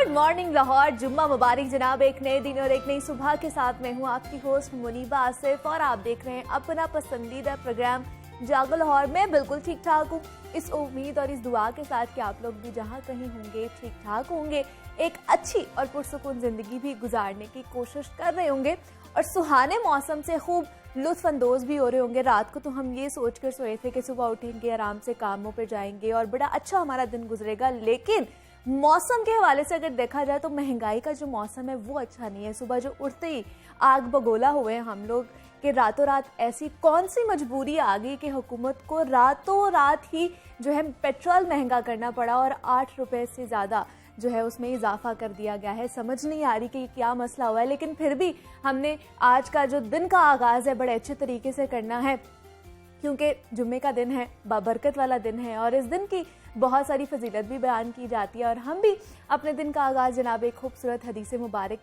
Good morning Lahore, जुम्मा मुबारक जनाब। एक नए दिन और एक नई सुबह के साथ मैं हूँ आपकी होस्ट मुनीबा आसिफ और आप देख रहे हैं अपना पसंदीदा प्रोग्राम जागो लाहौर। मैं बिल्कुल ठीक ठाक हूँ, इस उम्मीद और इस दुआ के साथ कि आप लोग भी जहाँ कहीं होंगे ठीक ठाक होंगे, एक अच्छी और पुरसुकून ज़िंदगी भी गुजारने की कोशिश कर रहे होंगे और सुहाने मौसम से खूब लुत्फ अंदोज भी हो रहे होंगे। रात को तो हम ये सोच कर सोए थे कि सुबह उठेंगे, आराम से कामों पर जाएंगे और बड़ा अच्छा हमारा दिन गुजरेगा, लेकिन मौसम के हवाले से अगर देखा जाए तो महंगाई का जो मौसम है वो अच्छा नहीं है। सुबह जो उठते ही आग बगोला हुए हैं हम लोग कि रातों रात ऐसी कौन सी मजबूरी आ गई कि हुकूमत को रातों रात ही जो है पेट्रोल महंगा करना पड़ा और 8 रुपए से ज़्यादा जो है उसमें इजाफा कर दिया गया है। समझ नहीं आ रही कि क्या मसला हुआ है, लेकिन फिर भी हमने आज का जो दिन का आगाज़ है बड़े अच्छे तरीके से करना है क्योंकि जुम्मे का दिन है, बाबरकत वाला दिन है और इस दिन की बहुत सारी फजीलत भी बयान की जाती है। और हम भी अपने दिन का आगाज़ जनाब एक खूबसूरत हदीस मुबारक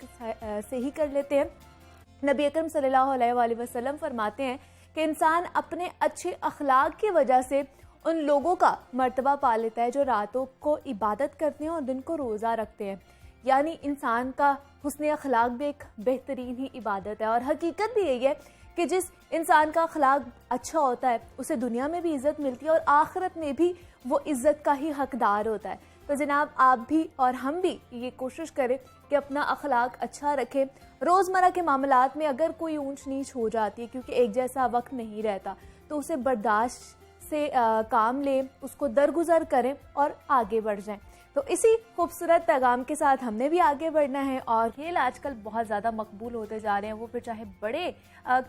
से ही कर लेते हैं। नबी अकरम सल्लल्लाहु अलैहि वसल्लम फरमाते हैं कि इंसान अपने अच्छे अखलाक की वजह से उन लोगों का मर्तबा पा लेता है जो रातों को इबादत करते हैं और दिन को रोज़ा रखते हैं। यानी इंसान का हुस्न अखलाक भी एक बेहतरीन ही इबादत है और हकीकत भी यही है कि जिस इंसान का अखलाक अच्छा होता है उसे दुनिया में भी इज़्ज़त मिलती है और आखिरत में भी वो इज़्ज़त का ही हकदार होता है। तो जनाब आप भी और हम भी ये कोशिश करें कि अपना अखलाक अच्छा रखें। रोज़मर्रा के मामलात में अगर कोई ऊंच नीच हो जाती है, क्योंकि एक जैसा वक्त नहीं रहता, तो उसे बर्दाश्त से काम लें, उसको दरगुजर करें और आगे बढ़ जाएं। तो इसी खूबसूरत पैगाम के साथ हमने भी आगे बढ़ना है। और खेल आजकल बहुत ज़्यादा मकबूल होते जा रहे हैं, वो फिर चाहे बड़े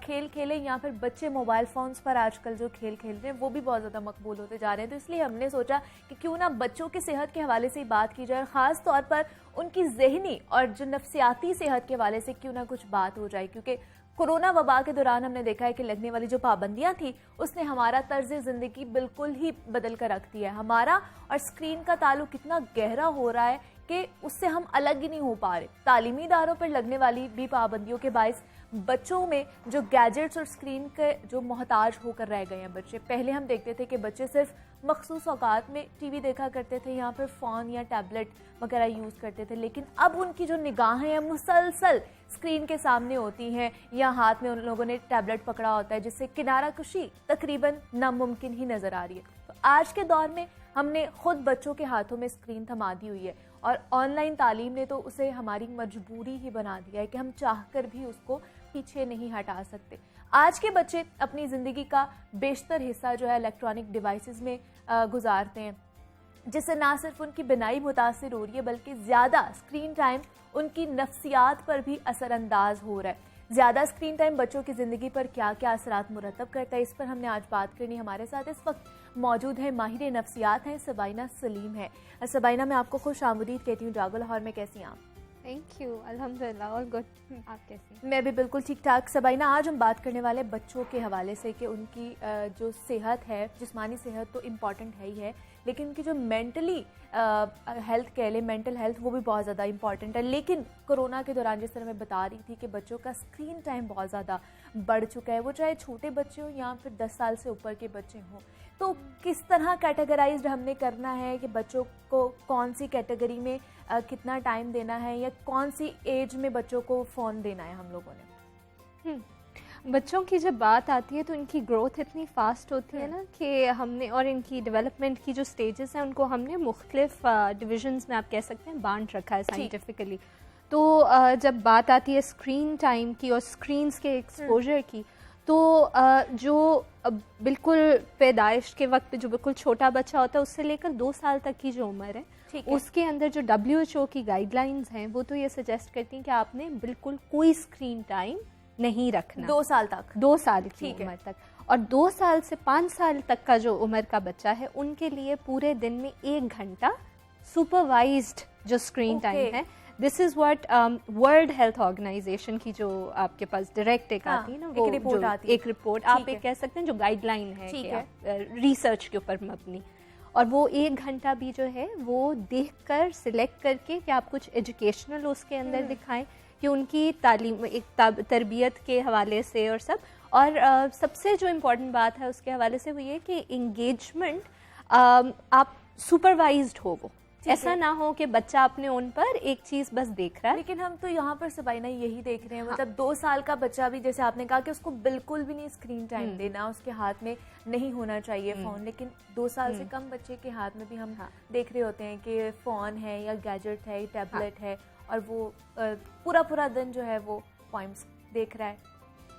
खेल खेलें या फिर बच्चे मोबाइल फ़ोन्स पर आजकल जो खेल खेल रहे हैं वो भी बहुत ज़्यादा मकबूल होते जा रहे हैं। तो इसलिए हमने सोचा कि क्यों ना बच्चों की सेहत के हवाले से बात की जाए, ख़ास तौर पर उनकी ज़हनी और जो नफ्सियाती सेहत के हवाले से क्यों ना कुछ बात हो जाए। क्योंकि कोरोना वबा के दौरान हमने देखा है कि लगने वाली जो पाबंदियां थी उसने हमारा तर्ज ज़िंदगी बिल्कुल ही बदल कर रख दिया है। हमारा और स्क्रीन का ताल्लुक कितना गहरा हो रहा है कि उससे हम अलग ही नहीं हो पा रहे। तालीमी इदारों पर लगने वाली भी पाबंदियों के बायस बच्चों में जो गैजेट्स और स्क्रीन के जो मोहताज होकर रह गए हैं बच्चे। पहले हम देखते थे कि बच्चे सिर्फ मखसूस औकात में टीवी देखा करते थे या फिर फ़ोन या टैबलेट वगैरह यूज़ करते थे, लेकिन अब उनकी जो निगाहें हैं मुसलसल स्क्रीन के सामने होती हैं या हाथ में उन लोगों ने टैबलेट पकड़ा होता है, जिससे किनारा कशी तकरीबन नामुमकिन ही नज़र आ रही है। तो आज के दौर में हमने खुद बच्चों के हाथों में स्क्रीन थमा दी हुई है और ऑनलाइन तालीम ने तो उसे हमारी मजबूरी ही बना दिया है कि हम चाहकर भी उसको पीछे नहीं हटा सकते। आज के बच्चे अपनी ज़िंदगी का बेशतर हिस्सा जो है इलेक्ट्रॉनिक डिवाइसेस में गुजारते हैं, जिससे ना सिर्फ उनकी बिनाई मुतासिर हो रही है बल्कि ज़्यादा स्क्रीन टाइम उनकी नफ्सियात पर भी असरअंदाज हो रहा है। ज़्यादा स्क्रीन टाइम बच्चों की ज़िंदगी पर क्या क्या असरात मुरतब करता है, इस पर हमने आज बात करनी। हमारे साथ इस वक्त मौजूद है माहिर नफ्सियात हैं सबाइना सलीम है। सबाइना, मैं आपको खुश आमदीद कहती हूँ जागो लाहौर में। कैसी हैं आप? थैंक यू, अल्हम्दुलिल्लाह और गुड। आप कैसी? मैं भी बिल्कुल ठीक ठाक। सबाइना, आज हम बात करने वाले बच्चों के हवाले से कि उनकी जो सेहत है, जिस्मानी सेहत तो इम्पॉर्टेंट है ही है, लेकिन उनकी जो मेंटली हेल्थ कह लें, मेंटल हेल्थ, वो भी बहुत ज़्यादा इंपॉर्टेंट है। लेकिन कोरोना के दौरान जिस तरह मैं बता रही थी कि बच्चों का स्क्रीन टाइम बहुत ज़्यादा बढ़ चुका है, वो चाहे छोटे बच्चे हों या फिर 10 साल से ऊपर के बच्चे हों, तो किस तरह कैटेगराइज्ड हमने करना है कि बच्चों को कौन सी कैटेगरी में कितना टाइम देना है या कौन सी एज में बच्चों को फ़ोन देना है हम लोगों ने? बच्चों की जब बात आती है तो इनकी ग्रोथ इतनी फास्ट होती है ना कि हमने, और इनकी डेवलपमेंट की जो स्टेजेस हैं उनको हमने मुख्तलिफ डिविजन्स में आप कह सकते हैं बांट रखा है साइंटिफिकली। तो जब बात आती है स्क्रीन टाइम की और स्क्रीन्स के एक्सपोजर की, तो जो बिल्कुल पैदाइश के वक्त जो बिल्कुल छोटा बच्चा होता है उससे लेकर 2 साल तक की जो उम्र है, उसके अंदर जो WHO की गाइडलाइंस हैं वो तो ये सजेस्ट करती हैं कि आपने बिल्कुल कोई स्क्रीन टाइम नहीं रखना 2 साल तक, 2 साल की उम्र तक। और 2 साल से 5 साल तक का जो उम्र का बच्चा है उनके लिए पूरे दिन में 1 घंटा सुपरवाइज्ड जो स्क्रीन टाइम है, this is what world health organization की जो आपके पास डायरेक्ट एक आती है ना, वो एक रिपोर्ट आप एक कह सकते हैं जो गाइडलाइन है रिसर्च के ऊपर मबनी, और वो 1 घंटा भी जो है वो देखकर सिलेक्ट करके कि आप कुछ एजुकेशनल उसके अंदर दिखाएं कि उनकी तालीम, एक तरबियत के हवाले से और सब। और सबसे जो इम्पोर्टेंट बात है उसके हवाले से वो ये कि इंगेजमेंट आप सुपरवाइज्ड हो, वो ऐसा ना हो कि बच्चा अपने उन पर एक चीज बस देख रहा है। लेकिन हम तो यहाँ पर सबाइना यही देख रहे हैं, मतलब 2 साल का बच्चा भी, जैसे आपने कहा कि उसको बिल्कुल भी नहीं स्क्रीन टाइम देना, उसके हाथ में नहीं होना चाहिए फोन, लेकिन 2 साल से कम बच्चे के हाथ में भी हम देख रहे होते हैं कि फोन है या गैजेट है, टैबलेट है, और वो पूरा दिन जो है वो पोइम्स देख रहा है।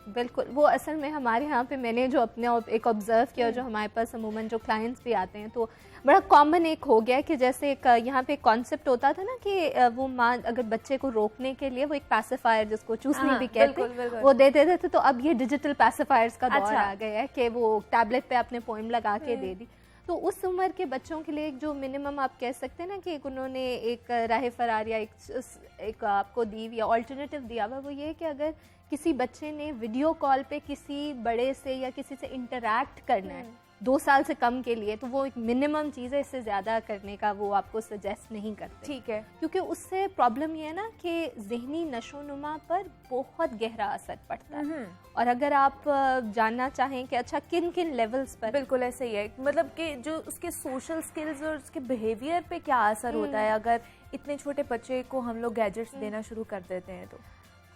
बिल्कुल, वो असल में हमारे यहाँ पे मैंने जो अपने एक ऑब्जर्व किया, जो हमारे पास अमूमन जो क्लाइंट्स भी आते हैं, तो बड़ा कॉमन एक हो गया है कि जैसे एक यहाँ पे एक कॉन्सेप्ट होता था ना कि वो माँ अगर बच्चे को रोकने के लिए वो एक पैसिफायर जिसको चूसनी भी कहते हैं वो दे देते थे, तो अब ये डिजिटल पैसिफायर्स का दौर आ गया है कि वो टैबलेट पे अपने पोइम लगा के दे दी। तो उस उम्र के बच्चों के लिए जो मिनिमम आप कह सकते हैं ना कि उन्होंने एक राह फरार या एक आपको दी या ऑल्टरनेटिव दिया हुआ, वो ये है कि अगर किसी बच्चे ने वीडियो कॉल पे किसी बड़े से या किसी से इंटरैक्ट करना है 2 साल से कम के लिए, तो वो एक मिनिमम चीज़ है, इससे ज़्यादा करने का वो आपको सजेस्ट नहीं करते। ठीक है, क्योंकि उससे प्रॉब्लम ये है ना कि ज़हनी नशोनुमा पर बहुत गहरा असर पड़ता है। और अगर आप जानना चाहें कि अच्छा किन किन लेवल्स पर, बिल्कुल ऐसे ही है, मतलब कि जो उसके सोशल स्किल्स और उसके बिहेवियर पे क्या असर होता है अगर इतने छोटे बच्चे को हम लोग गैजेट्स देना शुरू कर देते हैं। तो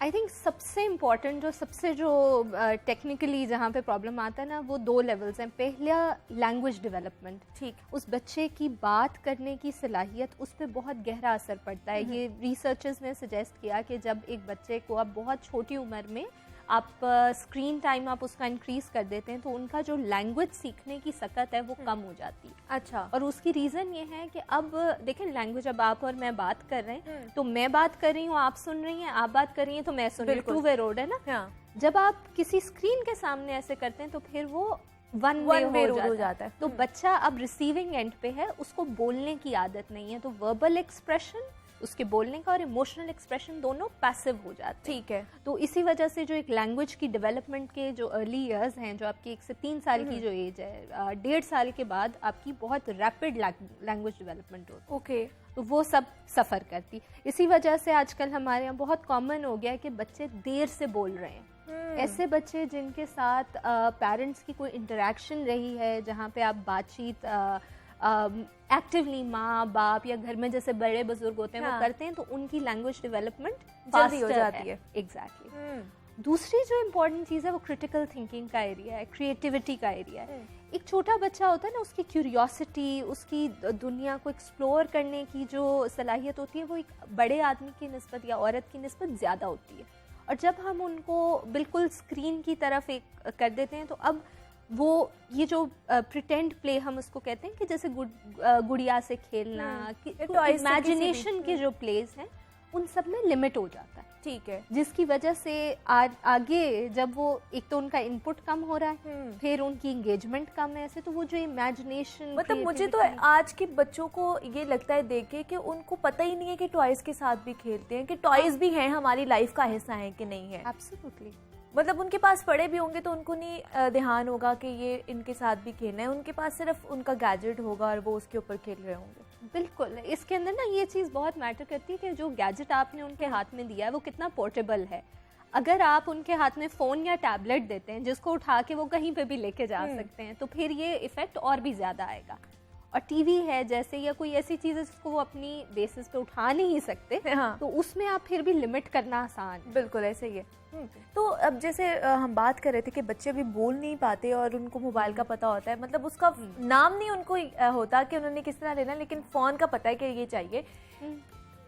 आई थिंक सबसे इम्पॉर्टेंट जो टेक्निकली जहाँ पे प्रॉब्लम आता है ना, वो 2 लेवल्स हैं। पहला लैंग्वेज डेवलपमेंट, ठीक, उस बच्चे की बात करने की सलाहियत, उस पर बहुत गहरा असर पड़ता है। ये रिसर्चर्स ने सजेस्ट किया कि जब एक बच्चे को आप बहुत छोटी उम्र में आप स्क्रीन टाइम आप उसका इंक्रीज कर देते हैं, तो उनका जो लैंग्वेज सीखने की सकत है वो कम हो जाती है। अच्छा, और उसकी रीज़न ये है कि अब देखें लैंग्वेज, अब आप और मैं बात कर रहे हैं तो मैं बात कर रही हूँ, आप सुन रही हैं, आप बात कर रही हैं तो मैं सुन रही हूँ, 2 वे रोड है ना। हाँ। जब आप किसी स्क्रीन के सामने ऐसे करते हैं तो फिर वो वन वे हो जाता है। तो बच्चा अब रिसीविंग एंड पे है, उसको बोलने की आदत नहीं है, तो वर्बल एक्सप्रेशन उसके बोलने का और इमोशनल एक्सप्रेशन दोनों पैसिव हो जाते हैं। ठीक है, तो इसी वजह से जो एक लैंग्वेज की डेवलपमेंट के जो अर्ली इयर्स हैं, जो आपकी 1 से 3 साल की जो एज है, 1.5 साल के बाद आपकी बहुत रैपिड लैंग्वेज डेवलपमेंट होती है। ओके, तो वो सब सफ़र करती। इसी वजह से आजकल हमारे यहाँ बहुत कॉमन हो गया है कि बच्चे देर से बोल रहे हैं। ऐसे बच्चे जिनके साथ पेरेंट्स की कोई इंटरेक्शन रही है, जहाँ पे आप बातचीत एक्टिवली माँ बाप या घर में जैसे बड़े बुजुर्ग होते हैं वो करते हैं, तो उनकी लैंग्वेज डेवलपमेंट जल्दी हो जाती है। एग्जैक्टली। दूसरी जो इम्पोर्टेंट चीज़ है वो क्रिटिकल थिंकिंग का एरिया है, क्रिएटिविटी का एरिया है। एक छोटा बच्चा होता है ना, उसकी क्यूरियोसिटी, उसकी दुनिया को एक्सप्लोर करने की जो सलाहियत होती है वो एक बड़े आदमी की निस्बत या औरत की निस्बत ज़्यादा होती है। और जब हम उनको बिल्कुल स्क्रीन की तरफ एक कर देते हैं, तो अब वो ये जो प्रिटेंड प्ले हम उसको कहते हैं कि जैसे गुड़िया से खेलना, इमेजिनेशन के जो प्लेस हैं उन सब में लिमिट हो जाता है। ठीक है, जिसकी वजह से आगे जब वो एक तो उनका इनपुट कम हो रहा है, फिर उनकी एंगेजमेंट कम है, ऐसे तो वो जो इमेजिनेशन, मतलब मुझे तो आज के बच्चों को ये लगता है देख के कि उनको पता ही नहीं है कि टॉयज के साथ भी खेलते हैं, कि टॉयज भी हैं, हमारी लाइफ का हिस्सा है कि नहीं है। एब्सोल्युटली, मतलब उनके पास पड़े भी होंगे तो उनको नहीं ध्यान होगा कि ये इनके साथ भी खेलना है, उनके पास सिर्फ उनका गैजेट होगा और वो उसके ऊपर खेल रहे होंगे। बिल्कुल, इसके अंदर ना ये चीज़ बहुत मैटर करती है कि जो गैजेट आपने उनके हाथ में दिया है वो कितना पोर्टेबल है। अगर आप उनके हाथ में फ़ोन या टैबलेट देते हैं जिसको उठा के वो कहीं पे भी लेके जा सकते हैं, तो फिर ये इफ़ेक्ट और भी ज़्यादा आएगा। और टीवी है जैसे, या कोई ऐसी चीज़ है जिसको वो अपनी बेसिस पे उठा नहीं सकते, हाँ, तो उसमें आप फिर भी लिमिट करना आसान। बिल्कुल ऐसे ही है। तो अब जैसे हम बात कर रहे थे कि बच्चे भी बोल नहीं पाते और उनको मोबाइल का पता होता है, मतलब उसका नाम नहीं उनको होता कि उन्होंने किस तरह लेना, लेकिन फ़ोन का पता है कि ये चाहिए।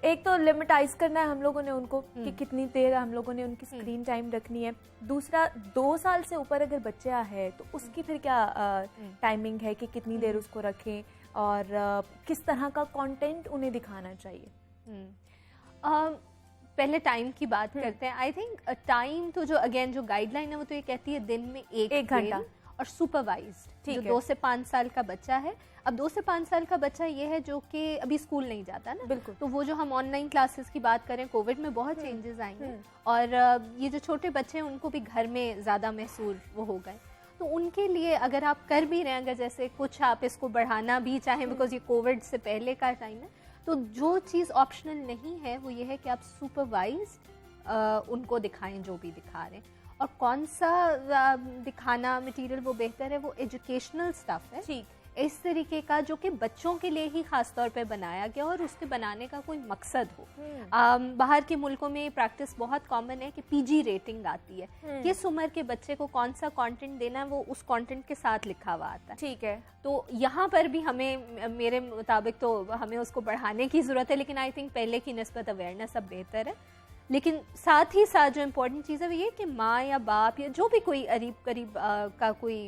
एक तो लिमिटाइज करना है हम लोगों ने उनको कि कितनी देर हम लोगों ने उनकी स्क्रीन टाइम रखनी है। दूसरा, 2 साल से ऊपर अगर बच्चा है तो उसकी फिर क्या टाइमिंग है कि कितनी देर उसको रखें और किस तरह का कंटेंट उन्हें दिखाना चाहिए। पहले टाइम की बात करते हैं। आई थिंक टाइम तो जो अगेन जो गाइडलाइन है वो तो ये कहती है दिन में 1 घंटा और सुपरवाइज्ड, जो 2 से 5 साल का बच्चा है। अब 2 से 5 साल का बच्चा ये है जो कि अभी स्कूल नहीं जाता ना, बिल्कुल, तो वो जो हम ऑनलाइन क्लासेस की बात करें, कोविड में बहुत चेंजेस आई हैं और ये जो छोटे बच्चे हैं उनको भी घर में ज़्यादा महसूस वो हो गए। तो उनके लिए अगर आप कर भी रहे हैं, अगर जैसे कुछ आप इसको बढ़ाना भी चाहें, बिकॉज ये कोविड से पहले का टाइम है, तो जो चीज़ ऑप्शनल नहीं है वो ये है कि आप सुपरवाइज्ड उनको दिखाएं जो भी दिखा रहे हैं। और कौन सा दिखाना मटेरियल वो बेहतर है, वो एजुकेशनल स्टफ है। ठीक, इस तरीके का जो कि बच्चों के लिए ही खास तौर पे बनाया गया और उसके बनाने का कोई मकसद हो। बाहर के मुल्कों में प्रैक्टिस बहुत कॉमन है कि पीजी रेटिंग आती है, किस उम्र के बच्चे को कौन सा कंटेंट देना है वो उस कंटेंट के साथ लिखा हुआ आता है। ठीक है, तो यहाँ पर भी हमें, मेरे मुताबिक तो हमें उसको बढ़ाने की ज़रूरत है, लेकिन आई थिंक पहले की निस्बत अवेयरनेस अब बेहतर है। लेकिन साथ ही साथ जो इम्पोर्टेंट चीज़ है वो ये कि माँ या बाप या जो भी कोई करीब का कोई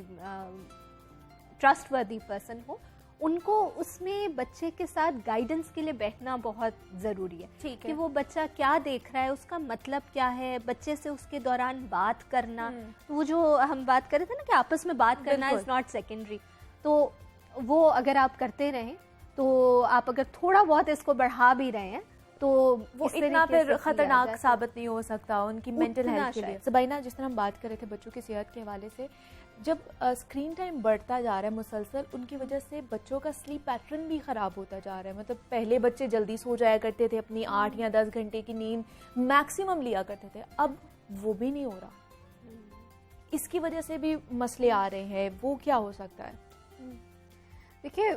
ट्रस्टवर्दी पर्सन हो, उनको उसमें बच्चे के साथ गाइडेंस के लिए बैठना बहुत ज़रूरी है। ठीक है, कि वो बच्चा क्या देख रहा है, उसका मतलब क्या है, बच्चे से उसके दौरान बात करना, वो जो हम बात कर रहे थे ना कि आपस में बात करना इज़ नॉट सेकेंडरी, तो वो अगर आप करते रहें तो आप अगर थोड़ा बहुत इसको बढ़ा भी रहे हैं तो वो इतना फिर खतरनाक साबित नहीं हो सकता उनकी मेंटल हेल्थ के लिए। सबाइना, जिस तरह हम बात कर रहे थे बच्चों की सेहत के हवाले से, जब स्क्रीन टाइम बढ़ता जा रहा है मुसलसल, उनकी वजह से बच्चों का स्लीप पैटर्न भी ख़राब होता जा रहा है। मतलब पहले बच्चे जल्दी सो जाया करते थे, अपनी 8 या 10 घंटे की नींद मैक्सिमम लिया करते थे, अब वो भी नहीं हो रहा। इसकी वजह से भी मसले आ रहे हैं, वो क्या हो सकता है? देखिए,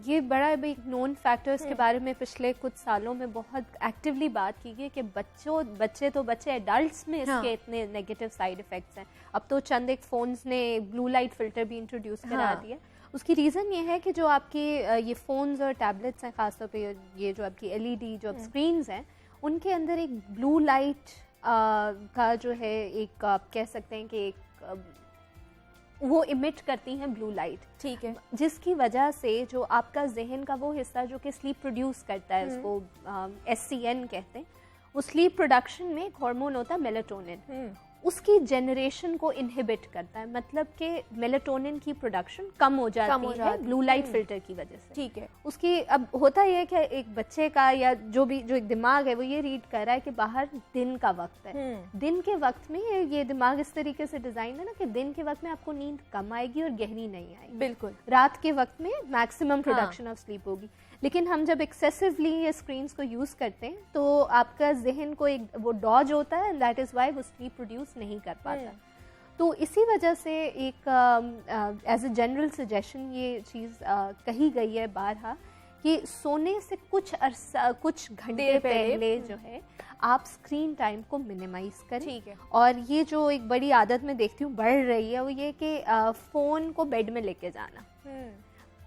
ये बड़ा एक नोन फैक्टर्स के बारे में पिछले कुछ सालों में बहुत एक्टिवली बात की गई कि बच्चे एडल्ट्स में इसके इतने नेगेटिव साइड इफ़ेक्ट्स हैं। अब तो चंद एक फ़ोन्स ने ब्लू लाइट फ़िल्टर भी इंट्रोड्यूस करा दिया। उसकी रीज़न ये है कि जो आपके ये फ़ोन्स और टैबलेट्स हैं, ख़ासतौर पे ये जो आपकी LED जो स्क्रीन्स हैं, उनके अंदर एक ब्लू लाइट का जो है एक आप कह सकते हैं कि एक वो इमिट करती हैं ब्लू लाइट। ठीक है, जिसकी वजह से जो आपका जहन का वो हिस्सा जो कि स्लीप प्रोड्यूस करता है, उसको SCN कहते हैं, वो स्लीप प्रोडक्शन में एक हार्मोन होता है मेलाटोनिन, उसकी जनरेशन को इनहिबिट करता है। मतलब कि मेलाटोनिन की प्रोडक्शन कम हो जाती है ब्लू लाइट फिल्टर की वजह से। ठीक है, उसकी अब होता यह है कि एक बच्चे का या जो एक दिमाग है वो ये रीड कर रहा है कि बाहर दिन का वक्त है, दिन के वक्त में ये दिमाग इस तरीके से डिजाइन है ना कि दिन के वक्त में आपको नींद कम आएगी और गहरी नहीं आएगी। बिल्कुल, रात के वक्त में मैक्सिमम प्रोडक्शन ऑफ स्लीप होगी। लेकिन हम जब एक्सेसिवली ये स्क्रीन्स को यूज़ करते हैं तो आपका जहन को एक वो डॉज होता है, एंड दैट इज़ वाई वो स्लीप प्रोड्यूस नहीं कर पाता। तो इसी वजह से एक एज ए जनरल सजेशन ये चीज़ कही गई है बारहा कि सोने से कुछ घंटे पहले जो है आप स्क्रीन टाइम को मिनिमाइज करें। ठीक है, और ये जो एक बड़ी आदत मैं देखती हूँ बढ़ रही है वो ये कि फ़ोन को बेड में लेके जाना,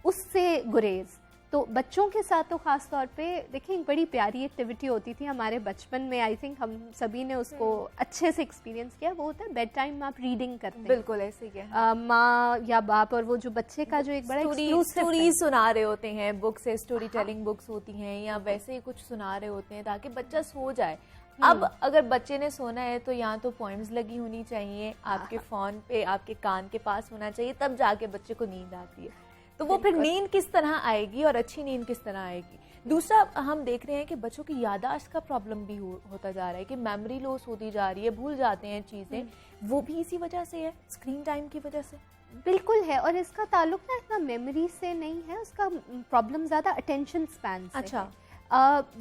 उससे गुरेज। तो बच्चों के साथ तो ख़ास तौर पे देखिए एक बड़ी प्यारी एक्टिविटी होती थी हमारे बचपन में, आई थिंक हम सभी ने उसको अच्छे से एक्सपीरियंस किया, वो होता है बेड टाइम में आप रीडिंग करते हैं। बिल्कुल ऐसे ही है, माँ या बाप और वो जो बच्चे का जो एक बड़ा स्टोरी सुना रहे होते हैं, बुक से स्टोरी टेलिंग बुक्स होती हैं या वैसे ही कुछ सुना रहे होते हैं ताकि बच्चा सो जाए। अब अगर बच्चे ने सोना है तो यहाँ तो पॉइंट्स लगी होनी चाहिए, आपके फ़ोन पे आपके कान के पास होना चाहिए, तब जाके बच्चे को नींद आती है। तो वो फिर नींद किस तरह आएगी और अच्छी नींद किस तरह आएगी? दूसरा, हम देख रहे हैं कि बच्चों की याददाश्त का प्रॉब्लम भी होता जा रहा है कि मेमोरी लॉस होती जा रही है, भूल जाते हैं चीज़ें, वो भी इसी वजह से है, स्क्रीन टाइम की वजह से। बिल्कुल है, और इसका ताल्लुक ना इतना मेमोरी से नहीं है, उसका प्रॉब्लम ज़्यादा अटेंशन स्पैन से। अच्छा,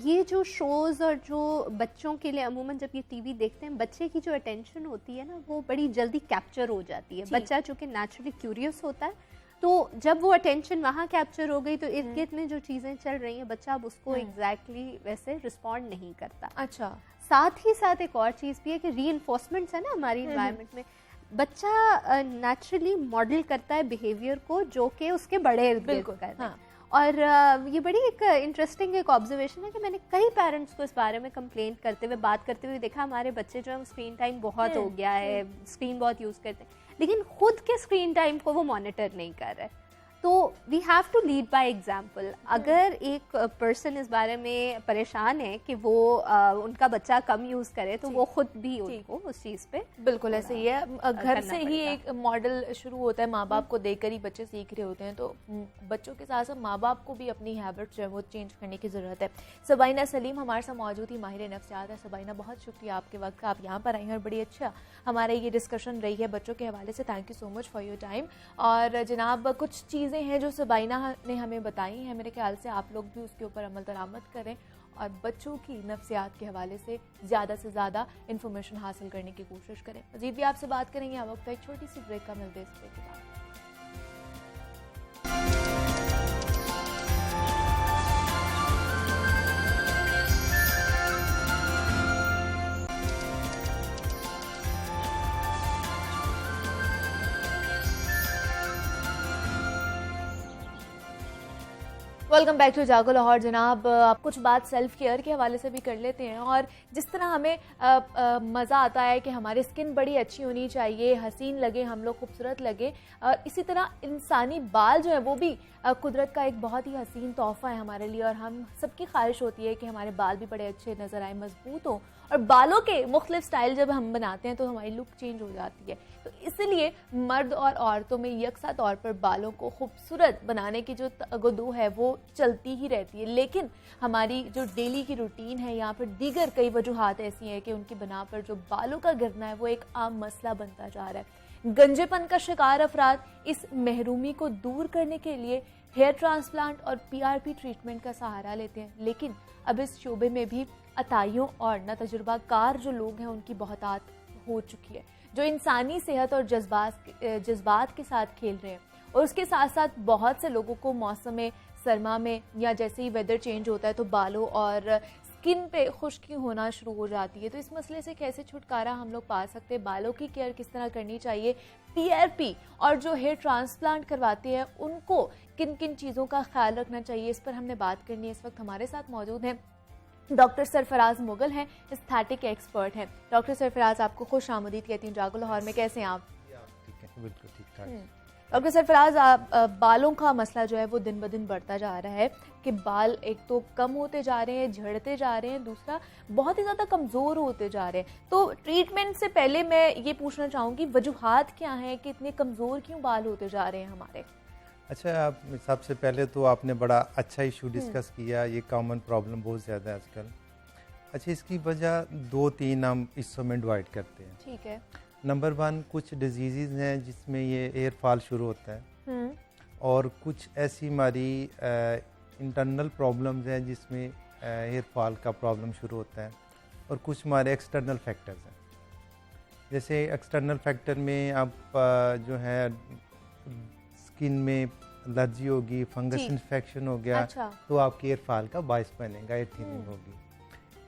ये जो शोज़ और जो बच्चों के लिए अमूमन जब ये टीवी देखते हैं, बच्चे की जो अटेंशन होती है ना वो बड़ी जल्दी कैप्चर हो जाती है। बच्चा चूँकि नेचुरली क्यूरियस होता है, तो जब वो अटेंशन वहाँ कैप्चर हो गई तो इर्द गिर्द में जो चीज़ें चल रही हैं बच्चा अब उसको एग्जैक्टली वैसे रिस्पॉन्ड नहीं करता। अच्छा, साथ ही साथ एक और चीज़ भी है कि रीइंफोर्समेंट्स है ना हमारी इन्वायरमेंट में, बच्चा नेचुरली मॉडल करता है बिहेवियर को जो कि उसके बड़े इर्द गिर्द कर रहे हैं। और ये बड़ी एक इंटरेस्टिंग एक ऑब्जर्वेशन है कि मैंने कई पेरेंट्स को इस बारे में कंप्लेंट करते हुए बात करते हुए देखा, हमारे बच्चे जो है स्क्रीन टाइम बहुत हो गया है, स्क्रीन बहुत यूज़ करते हैं, लेकिन खुद के स्क्रीन टाइम को वो मॉनिटर नहीं कर रहे। तो we have to lead by example. अगर एक पर्सन इस बारे में परेशान है कि वो उनका बच्चा कम यूज़ करे तो वो खुद भी उनको उस चीज़ पे बिल्कुल ऐसे ही है। घर से ही एक मॉडल शुरू होता है, माँ बाप को देखकर ही बच्चे सीख रहे होते हैं। तो बच्चों के साथ साथ माँ बाप को भी अपनी हैबिट जो है वो चेंज करने की ज़रूरत है। सबाइना सलीम हमारे साथ मौजूद थी, माहिर नफ्सियात है। सबाइना, बहुत शुक्रिया आपके वक्त का, आप यहाँ पर आई हैं और बड़ी अच्छा हमारे ये डिस्कशन रही है बच्चों के हवाले से। Thank you so much for your time. और जनाब, कुछ चीज़ें हैं जो सबाइना ने हमें बताई हैं, मेरे ख्याल से आप लोग भी उसके ऊपर अमल दरामद करें और बच्चों की नफ्सियात के हवाले से ज़्यादा से ज़्यादा इन्फॉर्मेशन हासिल करने की कोशिश करें। मज़ीद भी आपसे बात करेंगे, आप वक्त एक छोटी सी ब्रेक का, मिलते हैं इस ब्रेक के बाद। वेलकम बैक टू जागो लाहौर। जनाब, आप कुछ बात सेल्फ केयर के हवाले से भी कर लेते हैं, और जिस तरह हमें मज़ा आता है कि हमारी स्किन बड़ी अच्छी होनी चाहिए, हसीन लगे, हम लोग खूबसूरत लगे, और इसी तरह इंसानी बाल जो है वो भी कुदरत का एक बहुत ही हसीन तोहफ़ा है हमारे लिए, और हम सबकी ख्वाहिश होती है कि हमारे बाल भी बड़े अच्छे नज़र आए, मजबूत हों, और बालों के मुख्तलिफ स्टाइल जब हम बनाते हैं तो हमारी लुक चेंज हो जाती है। तो इसलिए मर्द और औरतों में यकसा तौर पर बालों को खूबसूरत बनाने की जो तगदो है वो चलती ही रहती है, लेकिन हमारी जो डेली की रूटीन है या फिर दीगर कई वजूहात ऐसी हैं कि उनकी बना पर जो बालों का गिरना है वो एक आम मसला बनता जा रहा है। गंजेपन का शिकार अफराद इस महरूमी को दूर करने के लिए हेयर ट्रांसप्लांट और PRP ट्रीटमेंट का सहारा लेते हैं, लेकिन अब इस शोबे में भी अताइयों और नातजुर्बाकार जो लोग हैं उनकी बहुतात हो चुकी है, जो इंसानी सेहत और जज्बात के साथ खेल रहे हैं, और उसके साथ साथ बहुत से लोगों को मौसम सरमा में या जैसे ही वेदर चेंज होता है तो बालों और स्किन पे खुश्की होना शुरू हो जाती है। तो इस मसले से कैसे छुटकारा हम लोग पा सकते हैं, बालों की केयर किस तरह करनी चाहिए, PRP और जो हेयर ट्रांसप्लांट करवाते हैं उनको किन किन चीज़ों का ख्याल रखना चाहिए, इस पर हमने बात करनी है। इस वक्त हमारे साथ मौजूद हैं डॉक्टर सरफराज मुगल हैं, एस्थेटिक एक्सपर्ट हैं। डॉक्टर सरफराज, आपको खुश आमदीद कहती हूँ जागो लाहौर में। कैसे हैं आप? ठीक है, बिल्कुल ठीक ठाक। डॉक्टर सरफराज, बालों का मसला जो है वो दिन ब दिन बढ़ता जा रहा है कि बाल एक तो कम होते जा रहे हैं, झड़ते जा रहे हैं, दूसरा बहुत ही ज़्यादा कमज़ोर होते जा रहे हैं। तो ट्रीटमेंट से पहले मैं ये पूछना चाहूँगी वजूहात क्या हैं कि इतने कमज़ोर क्यों बाल होते जा रहे हैं हमारे? अच्छा, आप सबसे पहले तो आपने बड़ा अच्छा इशू डिस्कस किया, ये कॉमन प्रॉब्लम बहुत ज़्यादा है आजकल। अच्छा, इसकी वजह 2-3 हम हिस्सों में डिवाइड करते हैं। ठीक है। नंबर 1, कुछ डिजीज़ हैं जिसमें ये एयर फॉल शुरू होता है, और कुछ ऐसी हमारी इंटरनल प्रॉब्लम्स हैं जिसमें एयर फॉल का प्रॉब्लम शुरू होता है, और कुछ हमारे एक्सटर्नल फैक्टर्स हैं। जैसे एक्सटर्नल फैक्टर में आप जो है स्किन में एलर्जी होगी, फंगस इन्फेक्शन हो गया, अच्छा। तो आपके एयर फॉल का बायस बनेगा, एयर थिनिंग होगी।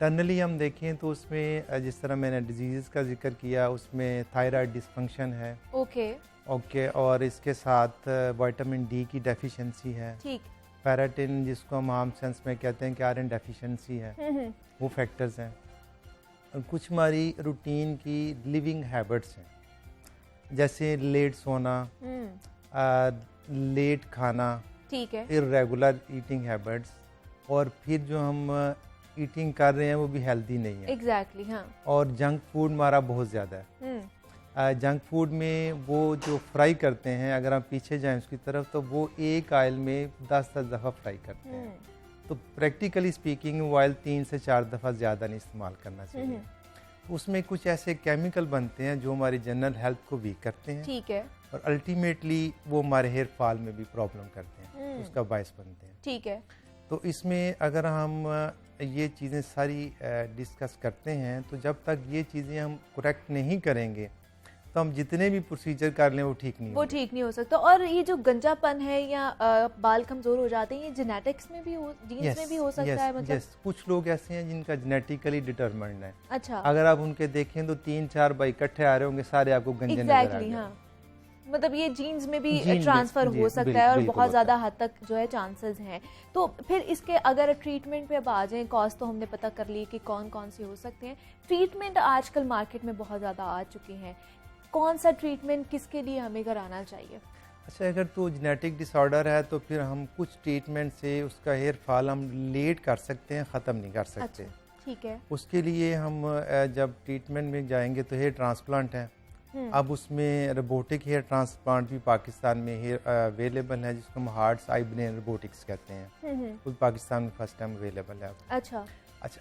टर्नली हम देखें तो उसमें जिस तरह मैंने डिजीज़ का जिक्र किया, उसमें थायराइड डिसफंक्शन है। ओके, और इसके साथ विटामिन D की डेफिशिएंसी है। ठीक। पैराटिन, जिसको हम आम सेंस में कहते हैं कि आयरन डेफिशिएंसी है, वो फैक्टर्स हैं। और कुछ हमारी रूटीन की लिविंग हैबिट्स हैं, जैसे लेट सोना, लेट खाना, ठीक है, इर्रेगुलर ईटिंग हैबिट्स, और फिर जो हम ईटिंग कर रहे हैं वो भी हेल्दी नहीं है। एग्जैक्टली, हाँ। और जंक फूड हमारा बहुत ज़्यादा है। जंक फूड में वो जो फ्राई करते हैं, अगर हम पीछे जाएं उसकी तरफ, तो वो एक ऑयल में 10 दफ़ा फ्राई करते हैं। तो प्रैक्टिकली स्पीकिंग वो ऑयल 3 से 4 दफ़ा ज़्यादा नहीं इस्तेमाल करना चाहिए। तो उसमें कुछ ऐसे केमिकल बनते हैं जो हमारी जनरल हेल्थ को वीक करते हैं। ठीक है। और अल्टीमेटली वो हमारे हेयर फॉल में भी प्रॉब्लम करते हैं, उसका बायस बनते हैं। ठीक है। तो इसमें अगर हम ये चीज़ें सारी डिस्कस करते हैं, तो जब तक ये चीज़ें हम करेक्ट नहीं करेंगे तो हम जितने भी प्रोसीजर कर लें वो ठीक नहीं हो सकता। और ये जो गंजापन है या बाल कमज़ोर हो जाते हैं, ये जेनेटिक्स में भी हो, जीन्स में भी हो सकता है? मतलब कुछ लोग ऐसे हैं जिनका जेनेटिकली डिटरमाइंड है। अच्छा। अगर आप उनके देखें तो 3-4 बाई इकट्ठे आ रहे होंगे, सारे आपको गंजे नजर आ रहे हैं। मतलब ये जीन्स में भी ट्रांसफर हो सकता है, और बहुत ज़्यादा हद तक जो है चांसेस हैं। तो फिर इसके अगर ट्रीटमेंट पे अब आ जाएं, कॉज तो हमने पता कर ली कि कौन कौन से हो सकते हैं। ट्रीटमेंट आजकल मार्केट में बहुत ज़्यादा आ चुकी हैं, कौन सा ट्रीटमेंट किसके लिए हमें कराना चाहिए? अच्छा, अगर तो जेनेटिक डिसऑर्डर है तो फिर हम कुछ ट्रीटमेंट से उसका हेयर फॉल हम लेट कर सकते हैं, ख़त्म नहीं कर सकते। अच्छा, ठीक है। उसके लिए हम जब ट्रीटमेंट में जाएंगे तो हेयर ट्रांसप्लांट है। अब उसमें रोबोटिक हेयर ट्रांसप्लांट भी पाकिस्तान में हेयर अवेलेबल है, जिसको हम हार्ट्स आई ब्रेन रोबोटिक्स कहते हैं। खुद पाकिस्तान में फर्स्ट टाइम अवेलेबल है। अच्छा,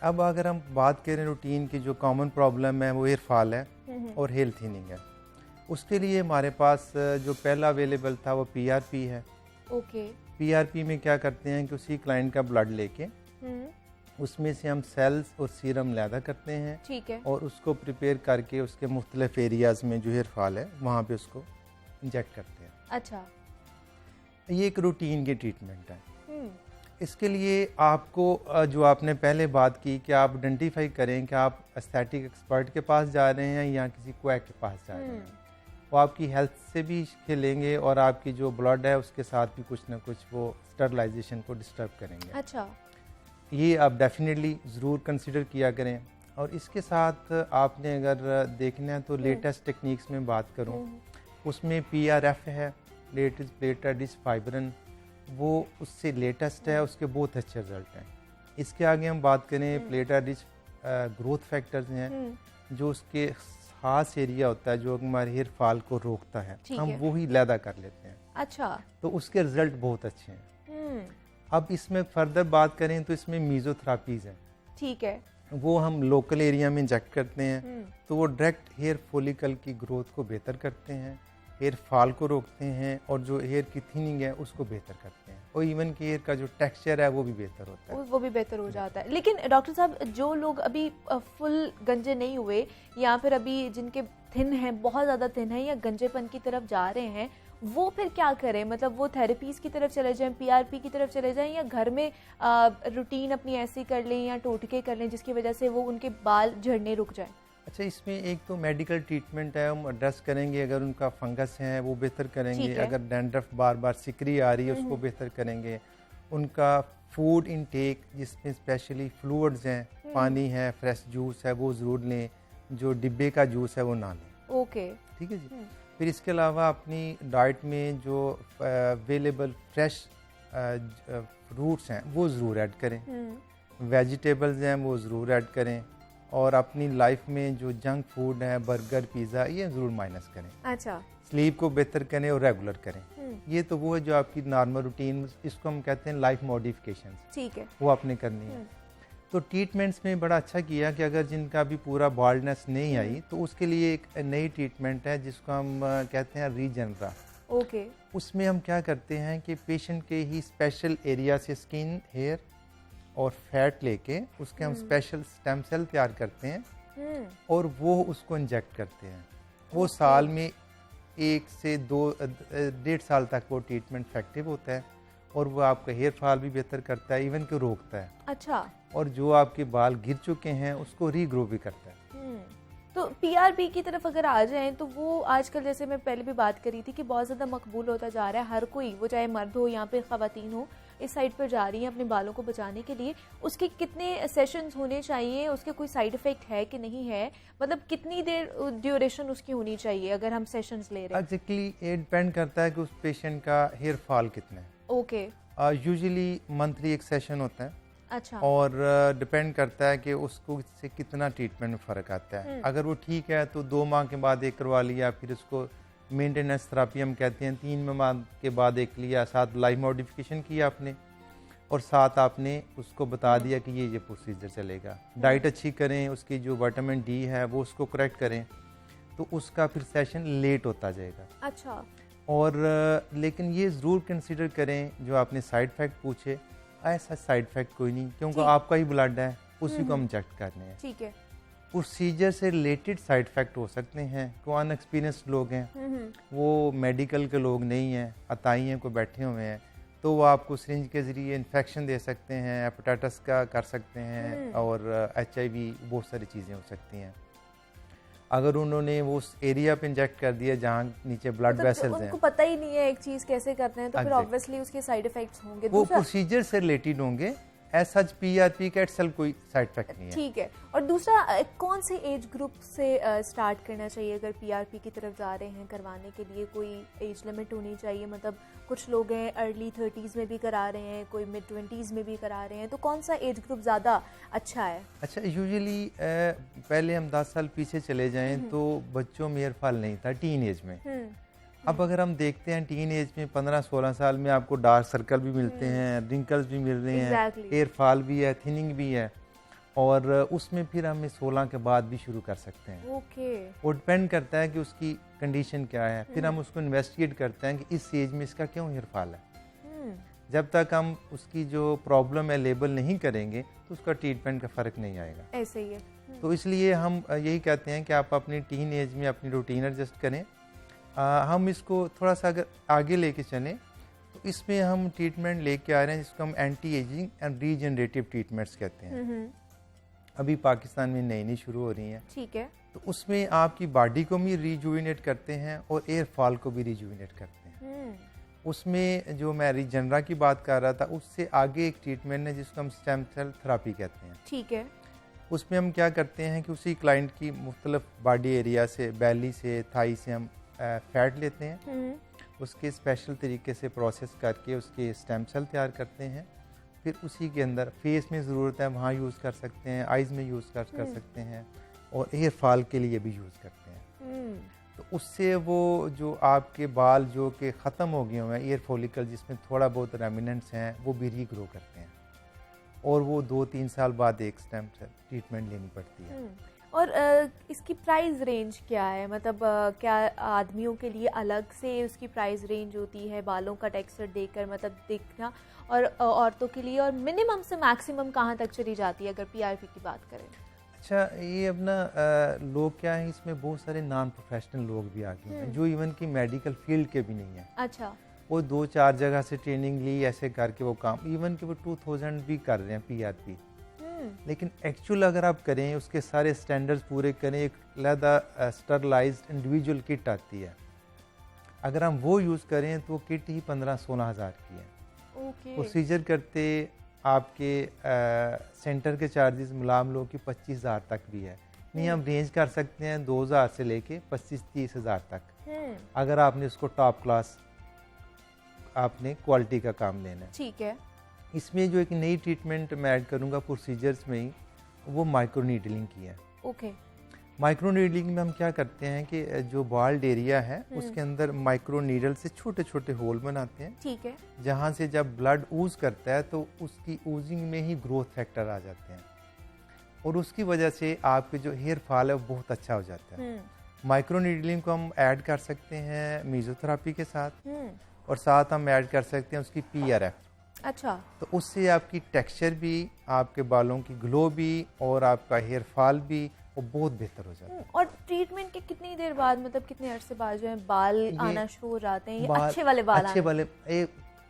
अब अगर हम बात करें रूटीन की, जो कॉमन प्रॉब्लम है वो हेयर फॉल है और हेयर थिनिंग है। उसके लिए हमारे पास जो पहला अवेलेबल था वो PRP है। ओके। PRP में क्या करते हैं कि उसी क्लाइंट का ब्लड लेके उसमें से हम सेल्स और सीरम लैदा करते हैं। ठीक है। और उसको प्रिपेयर करके उसके मुख्तलिफ एरियाज़ में जो हेयर फॉल है वहाँ पे उसको इंजेक्ट करते हैं। अच्छा, ये एक रूटीन की ट्रीटमेंट है। इसके लिए आपको जो आपने पहले बात की कि आप आइडेंटिफाई करें कि आप एस्थेटिक एक्सपर्ट के पास जा रहे हैं या किसी क्वैक के पास जा रहे हैं। वो आपकी हेल्थ से भी खेलेंगे और आपकी जो ब्लड है उसके साथ भी कुछ ना कुछ वो स्टरलाइजेशन को डिस्टर्ब करेंगे। अच्छा, ये आप डेफिनेटली ज़रूर कंसिडर किया करें। और इसके साथ आपने अगर देखना है तो लेटेस्ट टेक्निक्स में बात करूं, उसमें PRF है, प्लेटा रिच फाइब्रिन, वो उससे लेटेस्ट है, उसके बहुत अच्छे रिजल्ट हैं। इसके आगे हम बात करें प्लेटा रिच ग्रोथ फैक्टर्स हैं, जो उसके खास एरिया होता है जो हमारे हेयर फॉल को रोकता है, हम वो ही लैदा कर लेते हैं। अच्छा, तो उसके रिजल्ट बहुत अच्छे हैं। अब इसमें फर्दर बात करें तो इसमें मीजोथेरापीज है, ठीक है, वो हम लोकल एरिया में इंजेक्ट करते हैं, तो वो डायरेक्ट हेयर फॉलिकल की ग्रोथ को बेहतर करते हैं, हेयर फॉल को रोकते हैं और जो हेयर की थिनिंग है उसको बेहतर करते हैं, और इवन कि हेयर का जो टेक्सचर है वो भी बेहतर होता है, वो भी बेहतर हो जाता है। लेकिन डॉक्टर साहब, जो लोग अभी फुल गंजे नहीं हुए या फिर अभी जिनके थिन है, बहुत ज़्यादा थिन है या गंजेपन की तरफ जा रहे हैं, वो फिर क्या करें? मतलब वो थेरेपीज़ की तरफ चले जाएं, PRP की तरफ चले जाएं, या घर में रूटीन अपनी ऐसी कर लें या टोटके कर लें जिसकी वजह से वो उनके बाल झड़ने रुक जाएं? अच्छा, इसमें एक तो मेडिकल ट्रीटमेंट है, हम एड्रेस करेंगे, अगर उनका फंगस है वो बेहतर करेंगे, अगर डैंड्रफ बार बार सिकरी आ रही है उसको बेहतर करेंगे, उनका फूड इनटेक जिसमें स्पेशली फ्लूइड्स हैं, पानी है, फ्रेश जूस है, वो ज़रूर लें, जो डिब्बे का जूस है वो ना लें। ओके, ठीक है जी। फिर इसके अलावा अपनी डाइट में जो अवेलेबल फ्रेश फ्रूट्स हैं वो ज़रूर ऐड करें, वेजिटेबल्स हैं वो ज़रूर ऐड करें, और अपनी लाइफ में जो जंक फूड है, बर्गर, पिज़्ज़ा, ये ज़रूर माइनस करें। अच्छा, स्लीप को बेहतर करें और रेगुलर करें। ये तो वो है जो आपकी नॉर्मल रूटीन, इसको हम कहते हैं लाइफ मॉडिफिकेशन, ठीक है, वो आपने करनी है। तो ट्रीटमेंट्स में बड़ा अच्छा किया कि अगर जिनका भी पूरा बाल्डनेस नहीं आई तो उसके लिए एक नई ट्रीटमेंट है जिसको हम कहते हैं रीजनरा। ओके, उसमें हम क्या करते हैं कि पेशेंट के ही स्पेशल एरिया से स्किन, हेयर और फैट लेके उसके हम स्पेशल स्टेम सेल तैयार करते हैं और वो उसको इंजेक्ट करते हैं। वो साल में 1 से 2.5 साल तक वो ट्रीटमेंट इफेक्टिव होता है, और वो आपका हेयर फॉल भी बेहतर करता है, इवन कि रोकता है। अच्छा, और जो आपके बाल गिर चुके हैं उसको रीग्रो भी करता है। तो PRP की तरफ अगर आ जाएं तो वो आजकल, जैसे मैं पहले भी बात करी थी, कि बहुत ज़्यादा मकबूल होता जा रहा है। हर कोई, वो चाहे मर्द हो या फिर ख़वातीन हो, इस साइड पर जा रही हैं अपने बालों को बचाने के लिए। उसके कितने सेशंस होने चाहिए? उसके कोई साइड इफ़ेक्ट है कि नहीं है? मतलब कितनी देर ड्यूरेशन उसकी होनी चाहिए अगर हम सेशंस ले रहे हैं? एग्जैक्टली ये डिपेंड करता है कि उस पेशेंट का हेयर फॉल कितना है। ओके, यूजुअली मंथली एक सेशन होता है, अच्छा, और डिपेंड करता है कि उसको से कितना ट्रीटमेंट में फ़र्क आता है। अगर वो ठीक है तो 2 माह के बाद एक करवा लिया, फिर उसको मेंटेनेंस थेरेपी हम कहते हैं, 3 माह के बाद एक लिया, साथ लाइफ मॉडिफिकेशन किया आपने, और साथ आपने उसको बता दिया कि ये प्रोसीजर चलेगा। डाइट अच्छी करें, उसकी जो विटामिन D है वो उसको करेक्ट करें, तो उसका फिर सेशन लेट होता जाएगा। अच्छा, और लेकिन ये ज़रूर कंसिडर करें, जो आपने साइड इफ़ेक्ट पूछे, ऐसा साइड इफ़ेक्ट कोई नहीं, क्योंकि आपका ही ब्लड है, उसी को हम इंजेक्ट करने हैं। ठीक है, प्रोसीजर से रिलेटेड साइड इफ़ेक्ट हो सकते हैं, को अनएक्सपीरियंस्ड लोग हैं, वो मेडिकल के लोग नहीं हैं, अताई हैं, को बैठे हुए हैं, तो वो आपको सिरिंज के ज़रिए इन्फेक्शन दे सकते हैं, हेपेटाइटिस का कर सकते हैं, और HIV, बहुत सारी चीज़ें हो सकती हैं। अगर उन्होंने वो उस एरिया पे इंजेक्ट कर दिया जहाँ नीचे ब्लड वेसल्स हैं, उनको पता ही नहीं है एक चीज़ कैसे करते हैं, तो फिर ऑब्वियसली उसके साइड इफेक्ट्स होंगे। वो प्रोसीजर से रिलेटेड होंगे, ऐसा PRP का इटसेल्फ कोई साइड इफेक्ट नहीं है। ठीक है। और दूसरा, कौन से एज ग्रुप से स्टार्ट करना चाहिए अगर PRP की तरफ जा रहे हैं करवाने के लिए? कोई एज लिमिट होनी चाहिए? मतलब कुछ लोग हैं अर्ली 30s में भी करा रहे हैं, कोई मिड 20s में भी करा रहे हैं, तो कौन सा एज ग्रुप ज़्यादा अच्छा है? अच्छा, यूजुअली पहले हम 10 साल पीछे चले जाएं तो बच्चों में हेयर फॉल नहीं था, टीन एज में। अब अगर हम देखते हैं टीन एज में 15-16 साल में आपको डार्क सर्कल भी मिलते हैं, रिंकल्स भी मिल रहे हैं, हेयर फॉल भी है, थिनिंग भी है, और उसमें फिर हम 16 के बाद भी शुरू कर सकते हैं। ओके, वो डिपेंड करता है कि उसकी कंडीशन क्या है, फिर हम उसको इन्वेस्टिगेट करते हैं कि इस एज में इसका क्यों हेयर फॉल है। जब तक हम उसकी जो प्रॉब्लम है लेबल नहीं करेंगे तो उसका ट्रीटमेंट का फ़र्क नहीं आएगा। ऐसे ही है। तो इसलिए हम यही कहते हैं कि आप अपनी टीन एज में अपनी रूटीन एडजस्ट करें। हम इसको थोड़ा सा अगर आगे लेके चलें तो इसमें हम ट्रीटमेंट लेके आ रहे हैं जिसको हम anti ageing and regenerative treatments कहते हैं। अभी पाकिस्तान में नई नई शुरू हो रही हैं। ठीक है। तो उसमें आपकी बॉडी को भी रिजुविनेट करते हैं और एयर फॉल को भी रिजुविनेट करते हैं। उसमें जो मैं रिजनरा की बात कर रहा था, उससे आगे एक ट्रीटमेंट है जिसको हम स्टेम सेल थेरेपी कहते हैं। ठीक है। उसमें हम क्या करते हैं कि उसी क्लाइंट की मुख्तलिफ बॉडी एरिया से, बैली से, थाई से हम फैट लेते हैं, उसके स्पेशल तरीके से प्रोसेस करके उसके स्टेम सेल तैयार करते हैं। फिर उसी के अंदर फेस में ज़रूरत है वहाँ यूज़ कर सकते हैं, आइज़ में यूज़ कर सकते हैं, और एयर फॉल के लिए भी यूज़ करते हैं। तो उससे वो जो आपके बाल जो कि ख़त्म हो गए हुए हैं, एयर फॉलिकल जिसमें थोड़ा बहुत रेमिनेंट्स हैं, वो भी रीग्रो करते हैं, और वो 2-3 साल बाद एक स्टेम सेल ट्रीटमेंट लेनी पड़ती है। और इसकी प्राइस रेंज क्या है? मतलब क्या आदमियों के लिए अलग से उसकी प्राइस रेंज होती है बालों का टेक्सचर देखकर, मतलब देखना, और औरतों के लिए, और मिनिमम से मैक्सिमम कहाँ तक चली जाती है अगर पीआरपी की बात करें? अच्छा, ये अपना लोग क्या है, इसमें बहुत सारे नॉन प्रोफेशनल लोग भी आ गए हैं जो इवन की मेडिकल फील्ड के भी नहीं है। अच्छा। वो 2-4 जगह से ट्रेनिंग ली, ऐसे करके वो काम, इवन कि वो 2000 भी कर रहे हैं पीआरपी। लेकिन एक्चुअल अगर आप करें, उसके सारे स्टैंडर्ड्स पूरे करें, एक अलग स्टरलाइज्ड इंडिविजुअल किट आती है, अगर हम वो यूज़ करें तो वो किट ही 15-16 हज़ार की है। प्रोसीजर करते आपके सेंटर के चार्जेस मुलाम लो कि 25,000 तक भी है। नहीं, हम रेंज कर सकते हैं 2,000 से लेके 25-30 हज़ार तक, अगर आपने उसको टॉप क्लास आपने क्वालिटी का काम लेना है। ठीक है। इसमें जो एक नई ट्रीटमेंट मैं ऐड करूँगा प्रोसीजर्स में ही, वो माइक्रो नीडलिंग की है। ओके। माइक्रो नीडलिंग में हम क्या करते हैं कि जो बाल्ड एरिया है उसके अंदर माइक्रो नीडल से छोटे छोटे होल बनाते हैं। ठीक है। जहाँ से जब ब्लड ऊज करता है तो उसकी ऊजिंग में ही ग्रोथ फैक्टर आ जाते हैं, और उसकी वजह से आपके जो हेयर फॉल है वो बहुत अच्छा हो जाता है। माइक्रो नीडलिंग को हम ऐड कर सकते हैं मेसोथेरेपी के साथ, और साथ हम ऐड कर सकते हैं उसकी PRF। अच्छा। तो उससे आपकी टेक्सचर भी, आपके बालों की ग्लो भी, और आपका हेयर फॉल भी वो बहुत बेहतर हो जाता है। और ट्रीटमेंट के कितनी देर बाद, मतलब कितने अरसे बाद जो है बाल आना शुरू हो जाते हैं, ये अच्छे वाले बाल? अच्छे वाले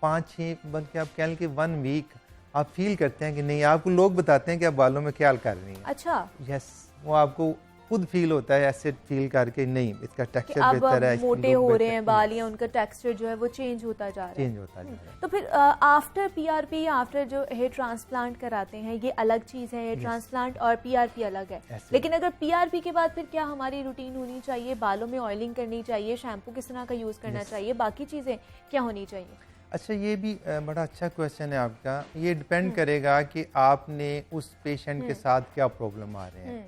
5-6 बल्कि आप कह लें कि 1 वीक आप फील करते हैं कि नहीं, आपको लोग बताते हैं कि आप बालों में ख्याल कर रही हैं। अच्छा। यस, वो आपको खुद फील होता है, ऐसे फील करके नहीं, इसका टेक्सचर बेहतर है, मोटे हो रहे हैं बाल, या उनका टेक्सचर जो है वो चेंज होता जा रहा है। चेंज होता जा रहा है। तो फिर आफ्टर पीआरपी, आफ्टर जो हेयर ट्रांसप्लांट कराते हैं, ये अलग चीज़ है, हेयर ट्रांसप्लांट और पीआरपी अलग है। लेकिन अगर पीआरपी के बाद फिर क्या हमारी रूटीन होनी चाहिए? बालों में ऑयलिंग करनी चाहिए, शैम्पू किस तरह का यूज़ करना चाहिए, बाकी चीज़ें क्या होनी चाहिए? अच्छा, ये भी बड़ा अच्छा क्वेश्चन है आपका। ये डिपेंड करेगा कि आपने उस पेशेंट के साथ क्या प्रॉब्लम आ रहे हैं,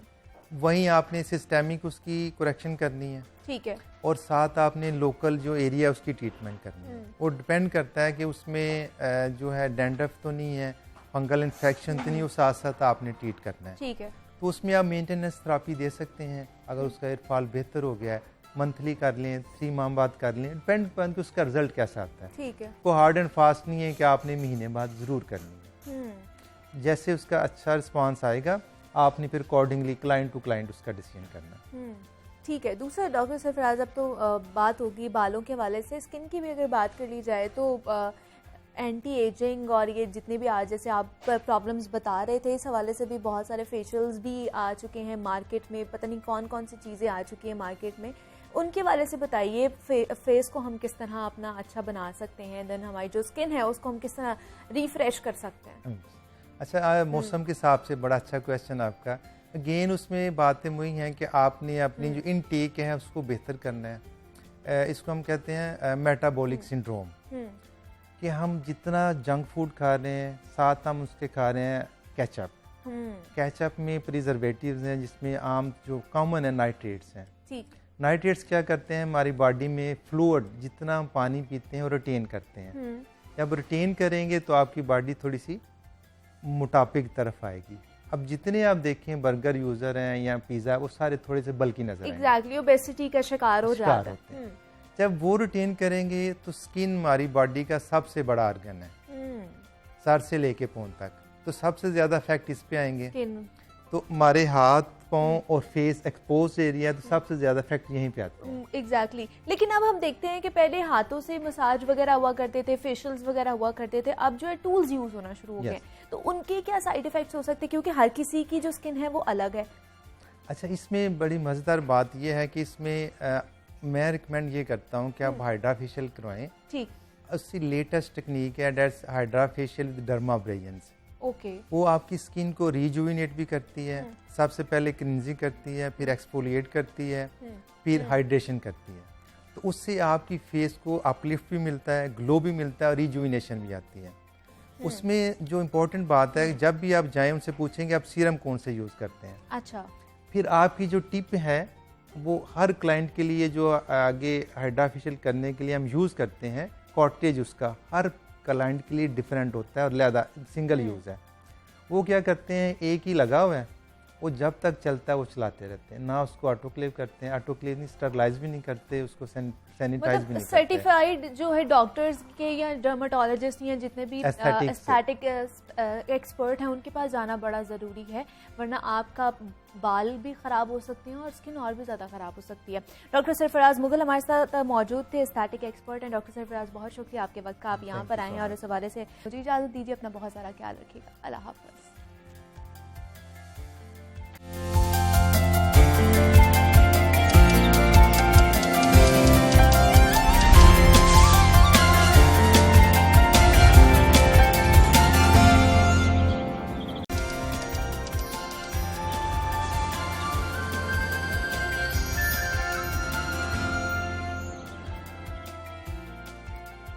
वहीं आपने सिस्टेमिक उसकी करेक्शन करनी है। ठीक है। और साथ आपने लोकल जो एरिया है उसकी ट्रीटमेंट करनी है। वो डिपेंड करता है कि उसमें जो है डैंड्रफ तो नहीं है, फंगल इन्फेक्शन तो नहीं, उस साथ साथ आपने ट्रीट करना है। ठीक है। तो उसमें आप मेंटेनेंस थेरेपी दे सकते हैं। अगर उसका हेयर फॉल बेहतर हो गया है, मंथली कर लें, 3 माह बाद कर लें, डिपेंड पर कि उसका रिजल्ट कैसा आता है। ठीक है। वो हार्ड एंड फास्ट नहीं है कि आपने महीने बाद ज़रूर करनी है। जैसे उसका अच्छा रिस्पॉन्स आएगा, आपने फिर अकॉर्डिंगली क्लाइंट टू क्लाइंट उसका डिसीजन करना। ठीक है। दूसरा डॉक्टर सरफराज, अब तो बात होगी बालों के हवाले से, स्किन की भी अगर बात कर ली जाए तो एंटी एजिंग और ये जितने भी आज जैसे आप प्रॉब्लम्स बता रहे थे, इस हवाले से भी बहुत सारे फेशियल्स भी आ चुके हैं मार्केट में, पता नहीं कौन कौन सी चीज़ें आ चुकी हैं मार्केट में, उनके वाले से बताइए। फेस को हम किस तरह अपना अच्छा बना सकते हैं, देन हमारी जो स्किन है उसको हम किस तरह रिफ्रेश कर सकते हैं? अच्छा, मौसम के हिसाब से बड़ा अच्छा क्वेश्चन आपका। अगेन उसमें बातें वही हैं कि आपने अपनी जो इनटेक है उसको बेहतर करना है। इसको हम कहते हैं मेटाबॉलिक सिंड्रोम, कि हम जितना जंक फूड खा रहे हैं, साथ हम उसके खा रहे हैं केचप। केचप में प्रिजर्वेटिव्स हैं, जिसमें आम जो कॉमन है नाइट्रेट्स हैं। ठीक। नाइट्रेट्स क्या करते हैं, हमारी बॉडी में फ्लूइड जितना हम पानी पीते हैं वो रिटेन करते हैं। जब रिटेन करेंगे तो आपकी बॉडी थोड़ी सी मोटापे की तरफ आएगी। अब जितने आप देखें बर्गर यूज़र हैं या पिज़्ज़ा, वो सारे थोड़े से बल्कि नजर आएंगे। एग्जैक्टली, ओबेसिटी का शिकार हो जाता है। जब वो रिटेन करेंगे तो स्किन हमारी बॉडी का सबसे बड़ा ऑर्गन है, सर से लेके पाँव तक, तो सबसे ज़्यादा इफेक्ट इस पे आएंगे। तो हमारे हाथ पाँव और फेस एक्सपोज एरिया, तो सबसे ज़्यादा इफेक्ट यहीं पे आता है। एग्जैक्टली लेकिन अब हम देखते हैं कि पहले हाथों से मसाज वगैरह हुआ करते थे, फेशियल्स वगैरह हुआ करते थे, अब जो है टूल्स यूज होना शुरू हो गए। तो उनके क्या साइड इफेक्ट्स हो सकते हैं, क्योंकि हर किसी की जो स्किन है वो अलग है। अच्छा, इसमें बड़ी मज़ेदार बात यह है कि इसमें मैं रिकमेंड ये करता हूँ कि आप हाइड्रा फेशियल करवाएं। ठीक। उसकी लेटेस्ट टेक्निक है, that's hydra facial with dermabrasions. Okay. वो आपकी स्किन को रिजुविनेट भी करती है, सबसे पहले क्लिनजिंग करती है, फिर एक्सफोलिएट करती है, फिर हाइड्रेशन करती है। तो उससे आपकी फेस को अपलिफ्ट भी मिलता है, ग्लो भी मिलता है और रिजुविनेशन भी आती है। उसमें जो इम्पोर्टेंट बात है, जब भी आप जाएं उनसे पूछेंगे आप सीरम कौन से यूज़ करते हैं। अच्छा। फिर आपकी जो टिप है वो हर क्लाइंट के लिए जो आगे हाइड्रा फेशियल करने के लिए हम यूज़ करते हैं, कॉटेज उसका हर क्लाइंट के लिए डिफरेंट होता है और ज़्यादा सिंगल यूज़ है। वो क्या करते हैं, एक ही लगा हुआ है, वो जब तक चलता है वो चलाते रहते हैं, ना उसको ऑटोक्लेव करते हैं, ऑटोक्लेव नहीं, स्टरलाइज भी नहीं करते, उसको सैनिटाइज भी नहीं करते। सर्टिफाइड जो है डॉक्टर्स के या डर्माटोलॉजिस्ट या जितने भी एस्थेटिक एक्सपर्ट हैं उनके पास जाना बड़ा ज़रूरी है, वरना आपका बाल भी ख़राब हो सकते हैं और स्किन और भी ज़्यादा ख़राब हो सकती है। डॉक्टर सरफराज मुगल हमारे साथ मौजूद थे, एस्थेटिक एक्सपर्ट हैं। डॉक्टर सरफराज, बहुत शुक्रिया आपके वक्त का, आप यहाँ पर आए हैं और इस हवाले से मुझे इजाज़त दीजिए। अपना बहुत सारा ख्याल रखिएगा। अल्लाह हाफ़िज़।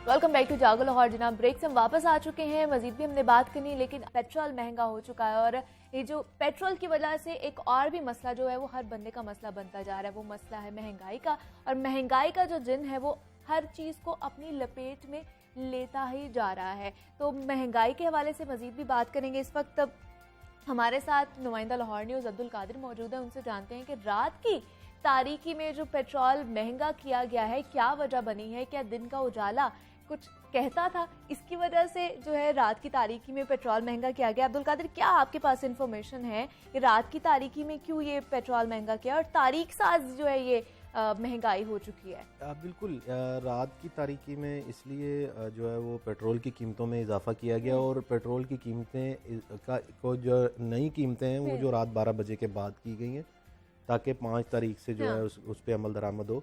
वेलकम बैक टू जागो लाहौर। जनाब, ब्रेक से हम वापस आ चुके हैं। मजीद भी हमने बात करनी है, लेकिन पेट्रोल महंगा हो चुका है और ये जो पेट्रोल की वजह से एक और भी मसला जो है वो हर बंदे का मसला बनता जा रहा है, वो मसला है महंगाई का। और महंगाई का जो जिन है वो हर चीज़ को अपनी लपेट में लेता ही जा रहा है। तो महंगाई के हवाले से मजीद भी बात करेंगे। इस वक्त हमारे साथ नुमाइंदा लाहौर न्यूज़ अब्दुल कादिर मौजूद है, उनसे जानते हैं कि रात की तारीकी में जो पेट्रोल महंगा किया गया है क्या वजह बनी है। क्या दिन का उजाला कुछ कहता था, इसकी वजह से जो है रात की तारीकी में पेट्रोल महंगा किया गया? अब्दुल कादिर, क्या आपके पास इंफॉर्मेशन है कि रात की तारीकी में क्यों ये पेट्रोल महंगा किया और तारीख साज जो है ये महंगाई हो चुकी है? बिल्कुल, रात की तारीकी में इसलिए जो है वो पेट्रोल की कीमतों में इजाफा किया गया और पेट्रोल की कीमतें को जो नई कीमतें हैं वो जो रात 12 बजे के बाद की गई हैं, ताकि 5 तारीख से जो है उस पर अमल दरामद हो।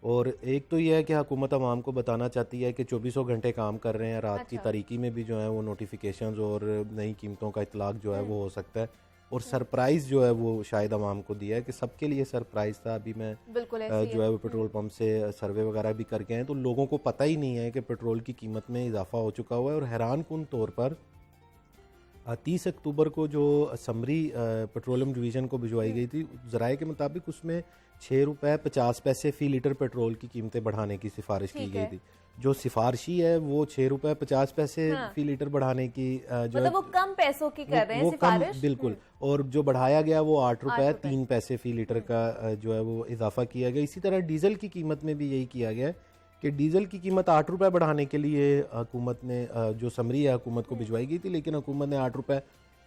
और एक तो यह है कि हुकूमत आवाम को बताना चाहती है कि 24 घंटे काम कर रहे हैं, रात की तारीकी में भी जो है वो नोटिफिकेशंस और नई कीमतों का इतलाक जो है वो हो सकता है। और सरप्राइज़ जो है वो शायद आवाम को दिया है कि सबके लिए सरप्राइज़ था। अभी मैं जो है वो पेट्रोल पंप से सर्वे वगैरह भी करके हैं, तो लोगों को पता ही नहीं है कि पेट्रोल की कीमत में इजाफा हो चुका हुआ है। और हैरान कुन तौर पर 30 अक्टूबर को जो समरी पेट्रोलियम डिवीज़न को भिजवाई गई थी, ज़राए के मुताबिक उसमें 6 रुपये 50 पैसे फ़ी लीटर पेट्रोल की कीमतें बढ़ाने की सिफारिश की गई थी। जो सिफारिशी है वो 6 रुपये 50 पैसे फ़ी लीटर बढ़ाने की जो मतलब वो कम पैसों की कर रहे हैं सिफारिश। बिल्कुल। और जो बढ़ाया गया वो 8 रुपये 3 पैसे फ़ी लीटर का जो है वो इजाफा किया गया। इसी तरह डीजल की कीमत में भी यही किया गया है कि डीजल की कीमत 8 रुपये बढ़ाने के लिए हुकूमत ने जो समरी है हुकूमत को भिजवाई गई थी, लेकिन हुकूमत ने 8 रुपये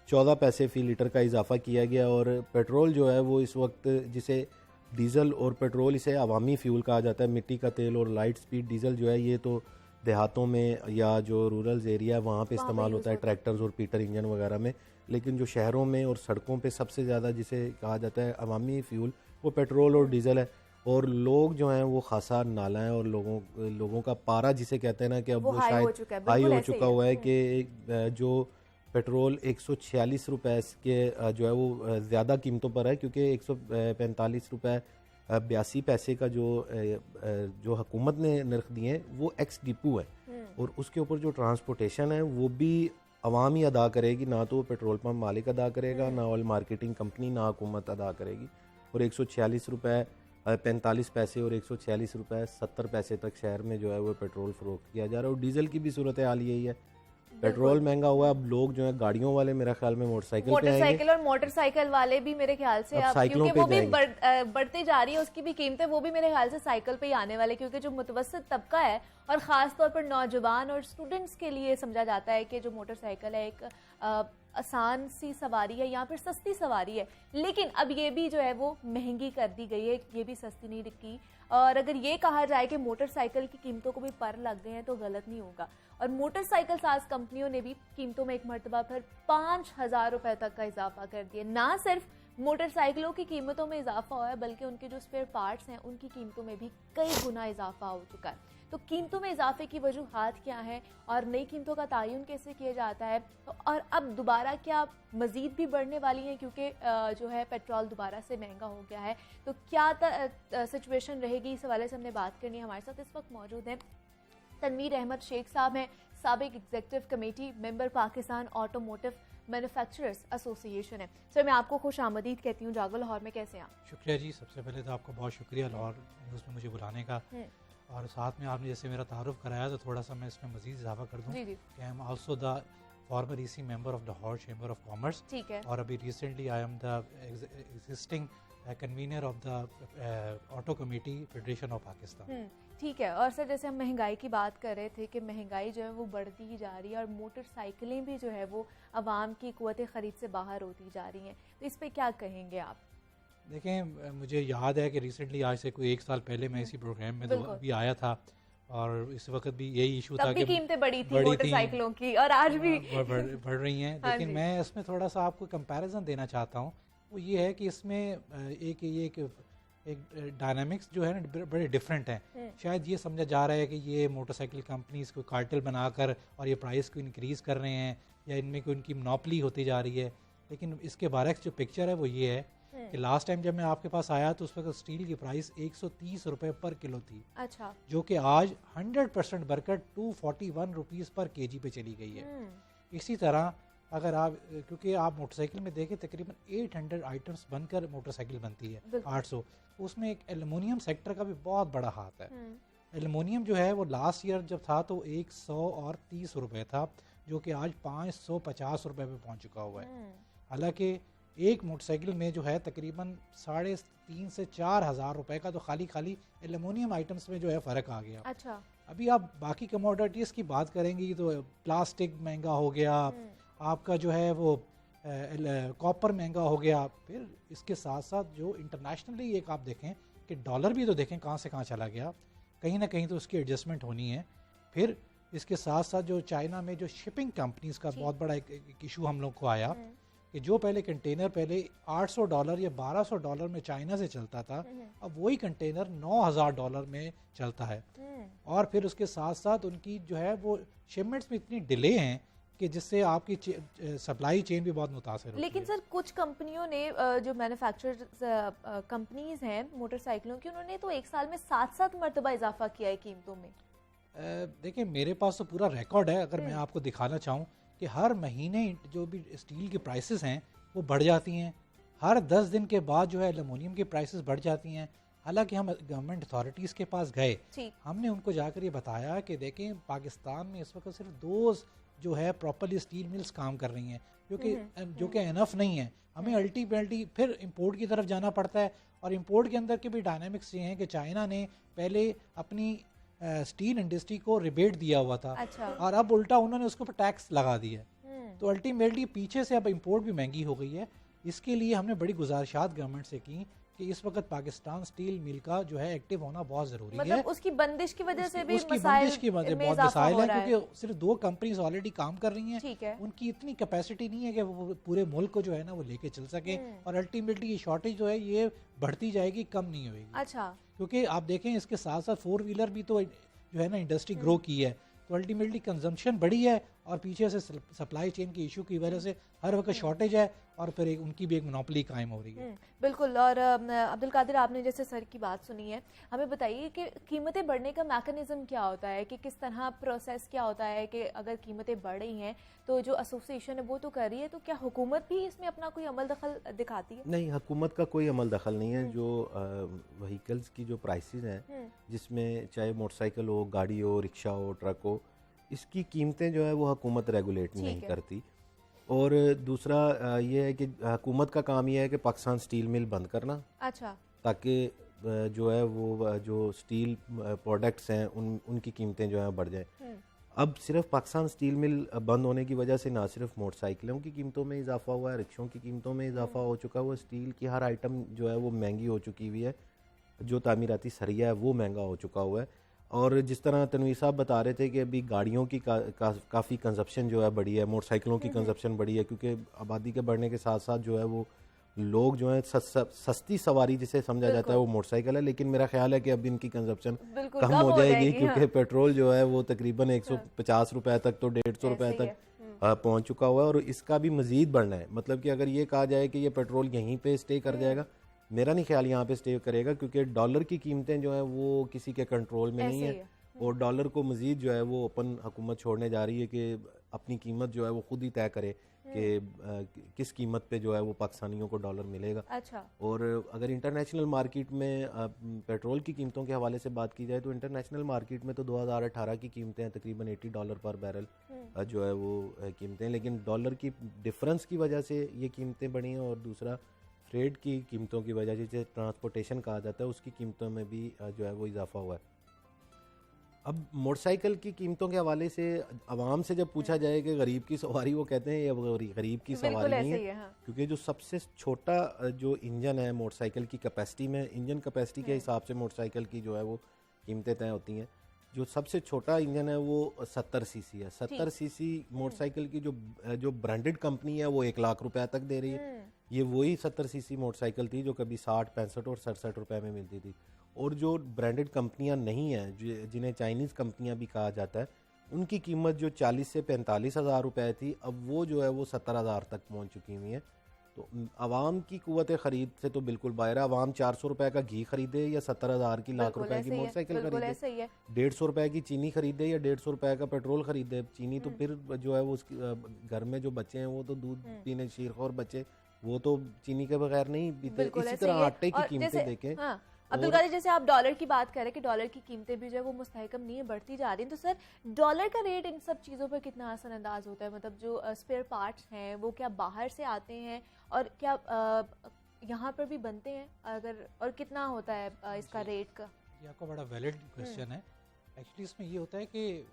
14 पैसे फ़ी लीटर का इजाफा किया गया। और पेट्रोल जो है वो इस वक्त, जिसे डीज़ल और पेट्रोल इसे अवामी फ्यूल कहा जाता है, मिट्टी का तेल और लाइट स्पीड डीजल जो है ये तो देहातों में या जो रूरल एरिया है वहाँ पे इस्तेमाल होता है, ट्रैक्टर्स और पीटर इंजन वगैरह में। लेकिन जो शहरों में और सड़कों पे सबसे ज़्यादा जिसे कहा जाता है अवामी फ्यूल, वो पेट्रोल और डीज़ल है। और लोग जो हैं वो खासा नाला है और लोगों का पारा जिसे कहते हैं ना कि अब वो शायद हाई हो चुका हुआ है कि जो पेट्रोल 146 रुपये के जो है वो ज़्यादा कीमतों पर है, क्योंकि 145 रुपये 82 पैसे का जो हुकूमत ने नर्ख दिए हैं वो एक्स डिपो है। और उसके ऊपर जो ट्रांसपोर्टेशन है वो भी अवाम ही अदा करेगी, ना तो पेट्रोल पंप मालिक अदा करेगा, ना ऑयल मार्केटिंग कंपनी, ना हुकूमत अदा करेगी। और 146 रुपये 45 पैसे और 146 रुपये 70 पैसे तक शहर में जो है वो पेट्रोल फरोख्त किया जा रहा है। और डीजल की भी सूरत हाल यही है, पेट्रोल महंगा हुआ है। अब लोग जो है गाड़ियों वाले मेरे ख्याल में मोटरसाइकिल और मोटरसाइकिल वाले भी मेरे ख्याल से अब क्योंकि वो भी बढ़ती जा रही है उसकी भी कीमतें, वो भी मेरे ख्याल से साइकिल पे ही आने वाले, क्योंकि जो मुतवस्सित तबका है और ख़ास तौर पर नौजवान और स्टूडेंट्स के लिए समझा जाता है कि जो मोटरसाइकिल है एक आसान सी सवारी है या फिर सस्ती सवारी है, लेकिन अब ये भी जो है वो महंगी कर दी गई है, ये भी सस्ती नहीं दिखी। और अगर ये कहा जाए कि मोटरसाइकिल की कीमतों को भी पर लग गए हैं तो गलत नहीं होगा। और मोटरसाइकिल साज कंपनियों ने भी कीमतों में एक मरतबा फिर 5,000 रुपए तक का इजाफा कर दिया। ना सिर्फ मोटरसाइकिलों की कीमतों में इजाफा हुआ है, बल्कि उनके जो स्पेयर पार्ट्स हैं उनकी कीमतों में भी कई गुना इजाफा हो चुका है। तो कीमतों में इजाफे की वजूहात क्या है और नई कीमतों का तयन कैसे किया जाता है, और अब दोबारा क्या मज़ीद भी बढ़ने वाली हैं क्योंकि जो है पेट्रोल दोबारा से महंगा हो गया है, तो क्या सिचुएशन रहेगी, इस हवाले से हमने बात करनी है। हमारे साथ इस वक्त मौजूद हैं तनवीर अहमद शेख साहब, हैं साबिक executive committee member Pakistan automotive manufacturers association है। सर मैं आपको खुश आमदीद कहती हूँ जागो लाहौर में, कैसे हैं आप? शुक्रिया जी, सबसे पहले तो आपका बहुत शुक्रिया लाहौर न्यूज़ में मुझे बुलाने का, और साथ में आपने जैसे मेरा तारुफ कराया तो थोड़ा सा मैं इसमें मजीद इजाफा कर दूँ कि I am also the former EC member of Lahore chamber of commerce, ठीक है, और अभी recently I am the existing convener of the auto committee federation of Pakistan. ठीक है। और सर जैसे हम महंगाई की बात कर रहे थे कि महंगाई जो है वो बढ़ती ही जा रही है और मोटरसाइकिलें भी जो है वो आवाम की क़ुव्वत ख़रीद से बाहर होती जा रही हैं, तो इस पे क्या कहेंगे आप? देखें, मुझे याद है कि रिसेंटली आज से कोई 1 साल पहले मैं इसी प्रोग्राम में भी आया था, और इस वक्त भी यही इशू था कि कीमतें बढ़ी थी मोटरसाइकिलों की, और आज भी बढ़ रही हैं। लेकिन मैं इसमें थोड़ा सा आपको कंपैरिजन देना चाहता हूँ, वो ये है कि इसमें एक डायनामिक्स जो है ना बड़े डिफरेंट हैं। शायद ये समझा जा रहा है कि ये मोटरसाइकिल कंपनीज को कार्टेल बनाकर और ये प्राइस को इंक्रीज़ कर रहे हैं या इनमें कोई उनकी मोनोपोली होती जा रही है, लेकिन इसके बारक्स जो पिक्चर है वो ये है कि लास्ट टाइम जब मैं आपके पास आया तो उस वक्त स्टील की प्राइस 130 रुपए पर किलो थी। अच्छा। जो कि आज 100% बढ़कर 241 रुपीज़ पर केजी पे चली गई है। इसी तरह अगर आप, क्योंकि आप मोटरसाइकिल में देखें तकरीबन 800 आइटम्स बनकर मोटरसाइकिल बनती है, 800, उसमें एक एल्युमिनियम सेक्टर का भी बहुत बड़ा हाथ है। एल्युमिनियम जो है वो लास्ट ईयर जब था तो 130 रुपए था, जो कि आज 550 रुपए पे पहुंच चुका हुआ है। हालांकि एक मोटरसाइकिल में जो है तकरीबन 3,500 से 4,000 रुपए का तो खाली एल्युमिनियम आइटम्स में जो है फ़र्क आ गया। अच्छा। अभी आप बाकी कमोडिटीज़ की बात करेंगी तो प्लास्टिक महंगा हो गया, आपका जो है वो कॉपर महंगा हो गया, फिर इसके साथ साथ जो इंटरनेशनली एक आप देखें कि डॉलर भी तो देखें कहाँ से कहाँ चला गया, कहीं ना कहीं तो उसकी एडजस्टमेंट होनी है। फिर इसके साथ साथ जो चाइना में जो शिपिंग कंपनीज का बहुत बड़ा एक इशू हम लोग को आया कि जो पहले कंटेनर पहले $800 या $1,200 में चाइना से चलता था, अब वही कंटेनर $9,000 में चलता है। और फिर उसके साथ साथ उनकी जो है वो शिपमेंट्स में इतनी डिले हैं कि जिससे आपकी सप्लाई चेन भी बहुत मुतासर होती है। लेकिन सर कुछ कंपनियों ने जो मैन्युफैक्चरर्स कंपनीज हैं मोटरसाइकिलों की, उन्होंने तो एक साल में 7 मरतबा इजाफा किया है कीमतों में। देखिए मेरे पास तो पूरा रिकॉर्ड है, अगर मैं आपको दिखाना चाहूँ कि हर महीने जो भी स्टील की प्राइसेस हैं वो बढ़ जाती हैं, हर 10 दिन के बाद जो है एल्युमिनियम की प्राइसेस बढ़ जाती हैं। हालांकि हम गवर्नमेंट अथॉरिटीज़ के पास गए, हमने उनको जाकर ये बताया कि देखें पाकिस्तान में इस वक्त सिर्फ 2 जो है प्रॉपरली स्टील मिल्स काम कर रही हैं, जो कि इनफ नहीं है। हमें अल्टीमेटली फिर इंपोर्ट की तरफ जाना पड़ता है, और इंपोर्ट के अंदर के भी डायनामिक्स ये हैं कि चाइना ने पहले अपनी स्टील इंडस्ट्री को रिबेट दिया हुआ था। अच्छा। और अब उल्टा उन्होंने उसके ऊपर टैक्स लगा दिया है, तो अल्टीमेटली पीछे से अब इंपोर्ट भी महंगी हो गई है। इसके लिए हमने बड़ी गुजारिशात गवर्नमेंट से की कि इस वक्त पाकिस्तान स्टील मिल का जो है एक्टिव होना बहुत जरूरी है। उसकी बंदिश की वजह से भी उसकी बंदिश की वजह बहुत मसाइल है, क्योंकि सिर्फ 2 कंपनीज ऑलरेडी काम कर रही हैं। ठीक है। उनकी इतनी कैपेसिटी नहीं है कि वो पूरे मुल्क को जो है ना वो लेके चल सके, और अल्टीमेटली ये शॉर्टेज जो है ये बढ़ती जाएगी, कम नहीं होगी। अच्छा। क्योंकि आप देखें इसके साथ साथ 4 व्हीलर भी तो जो है ना इंडस्ट्री ग्रो की है, तो अल्टीमेटली कंजम्पशन बढ़ी है, और पीछे से सप्लाई चेन के इशू की वजह से हर वक्त शॉर्टेज है, और फिर उनकी भी एक मोनोपोली कायम हो रही है। बिल्कुल। और अब्दुल कादिर, आपने जैसे सर की बात सुनी है, हमें बताइए कि कीमतें बढ़ने का मैकेनिज्म क्या होता है, कि किस तरह प्रोसेस क्या होता है, कि अगर कीमतें बढ़ रही हैं तो जो एसोसिएशन है वो तो कर रही है, तो क्या हुकूमत भी इसमें अपना कोई अमल दखल दिखाती है? नहीं, हुकूमत का कोई अमल दखल नहीं है। जो व्हीकल्स की जो प्राइसेस हैं, जिसमें चाहे मोटरसाइकिल हो, गाड़ी हो, रिक्शा हो, ट्रक हो, इसकी कीमतें जो है वो हुकूमत रेगुलेट नहीं करती। और दूसरा ये है कि हुकूमत का काम ये है कि पाकिस्तान स्टील मिल बंद करना। अच्छा। ताकि जो है वो जो स्टील प्रोडक्ट्स हैं उनकी कीमतें जो है बढ़ जाएं। अब सिर्फ पाकिस्तान स्टील मिल बंद होने की वजह से ना सिर्फ मोटरसाइकिलों की कीमतों में इजाफा हुआ है, रिक्शों की कीमतों में इजाफा हो चुका है, वो स्टील की हर आइटम जो है वो महंगी हो चुकी हुई है, जो तामीराती सरिया है वो महंगा हो चुका हुआ है। और जिस तरह तनवीर साहब बता रहे थे कि अभी गाड़ियों की काफ़ी कंजप्शन जो है बढ़ी है, मोटरसाइकिलों की कंजप्शन बढ़ी है, क्योंकि आबादी के बढ़ने के साथ साथ जो है वो लोग जो है सस्ती सवारी जिसे समझा जाता है वो मोटरसाइकिल है, लेकिन मेरा ख्याल है कि अब इनकी कंजप्शन कम हो जाएगी क्योंकि पेट्रोल जो है वो तकरीबन 150 रुपए तक तो 150 रुपए तक पहुंच चुका हुआ है, और इसका भी मजीद बढ़ना है। मतलब कि अगर ये कहा जाए कि ये पेट्रोल यहीं पे स्टे कर जाएगा, मेरा नहीं ख्याल यहाँ पे स्टे करेगा, क्योंकि डॉलर की कीमतें जो है वो किसी के कंट्रोल में नहीं है, और डॉलर को मजीद जो है वो अपन हुकूमत छोड़ने जा रही है कि अपनी कीमत जो है वो खुद ही तय करे कि किस कीमत पे जो है वो पाकिस्तानियों को डॉलर मिलेगा। अच्छा। और अगर इंटरनेशनल मार्केट में पेट्रोल की कीमतों के हवाले से बात की जाए तो इंटरनेशनल मार्केट में तो 2018 की कीमतें हैं तकरीबन $80 पर बैरल जो है वो कीमतें, लेकिन डॉलर की डिफरेंस की वजह से ये कीमतें बढ़ी हैं, और दूसरा फ्रेड की कीमतों की वजह से, जिसे ट्रांसपोर्टेशन कहा जाता है, उसकी कीमतों में भी जो है वो इजाफा हुआ है। अब मोटरसाइकिल की कीमतों के हवाले से आवाम से जब पूछा जाए कि गरीब की सवारी, वो कहते हैं ये गरीब की सवारी नहीं है, हाँ। क्योंकि जो सबसे छोटा जो इंजन है मोटरसाइकिल की कैपेसिटी में, इंजन कैपेसिटी के हिसाब से मोटरसाइकिल की जो है वो कीमतें तय होती हैं। जो सबसे छोटा इंजन है वो 70 सीसी है। 70 सीसी मोटरसाइकिल की जो ब्रांडेड कंपनी है वो 1 लाख रुपए तक दे रही है। ये वही 70 सीसी मोटरसाइकिल थी जो कभी 60, 65 और 67 रुपए में मिलती थी। और जो ब्रांडेड कंपनियां नहीं हैं, जिन्हें चाइनीज़ कंपनियां भी कहा जाता है, उनकी कीमत जो 40 से 45 हज़ार रुपये थी, अब वो जो है वो 70 हज़ार तक पहुंच चुकी हुई है। तो आवाम की कुव्वत ख़रीद से तो बिल्कुल बाहर है। आवाम 400 रुपए का घी खरीदे या 70 हज़ार की लाख रुपए की मोटरसाइकिल खरीदे, 150 रुपए की चीनी खरीदे या 150 रुपए का पेट्रोल खरीदे। चीनी तो फिर जो है वो घर में जो बच्चे हैं वो तो दूध पीने शीरखोर बच्चे, वो तो चीनी के बगैर नहीं पीते। इसी तरह आटे की कीमतें देखें। हाँ। अब्दुल कादिर, जैसे आप डॉलर की बात कर रहे हैं कि डॉलर की कीमतें भी जो है वो मुस्तहकम नहीं है, बढ़ती जा रही हैं, तो सर डॉलर का रेट इन सब चीज़ों पर कितना असरअंदाज होता है? मतलब जो स्पेयर पार्ट्स हैं वो क्या बाहर से आते हैं और क्या यहाँ पर भी बनते हैं, अगर और कितना होता है इसका रेट का? ये आपका बड़ा वैलिड क्वेश्चन है। एक्चुअली इसमें ये होता है कि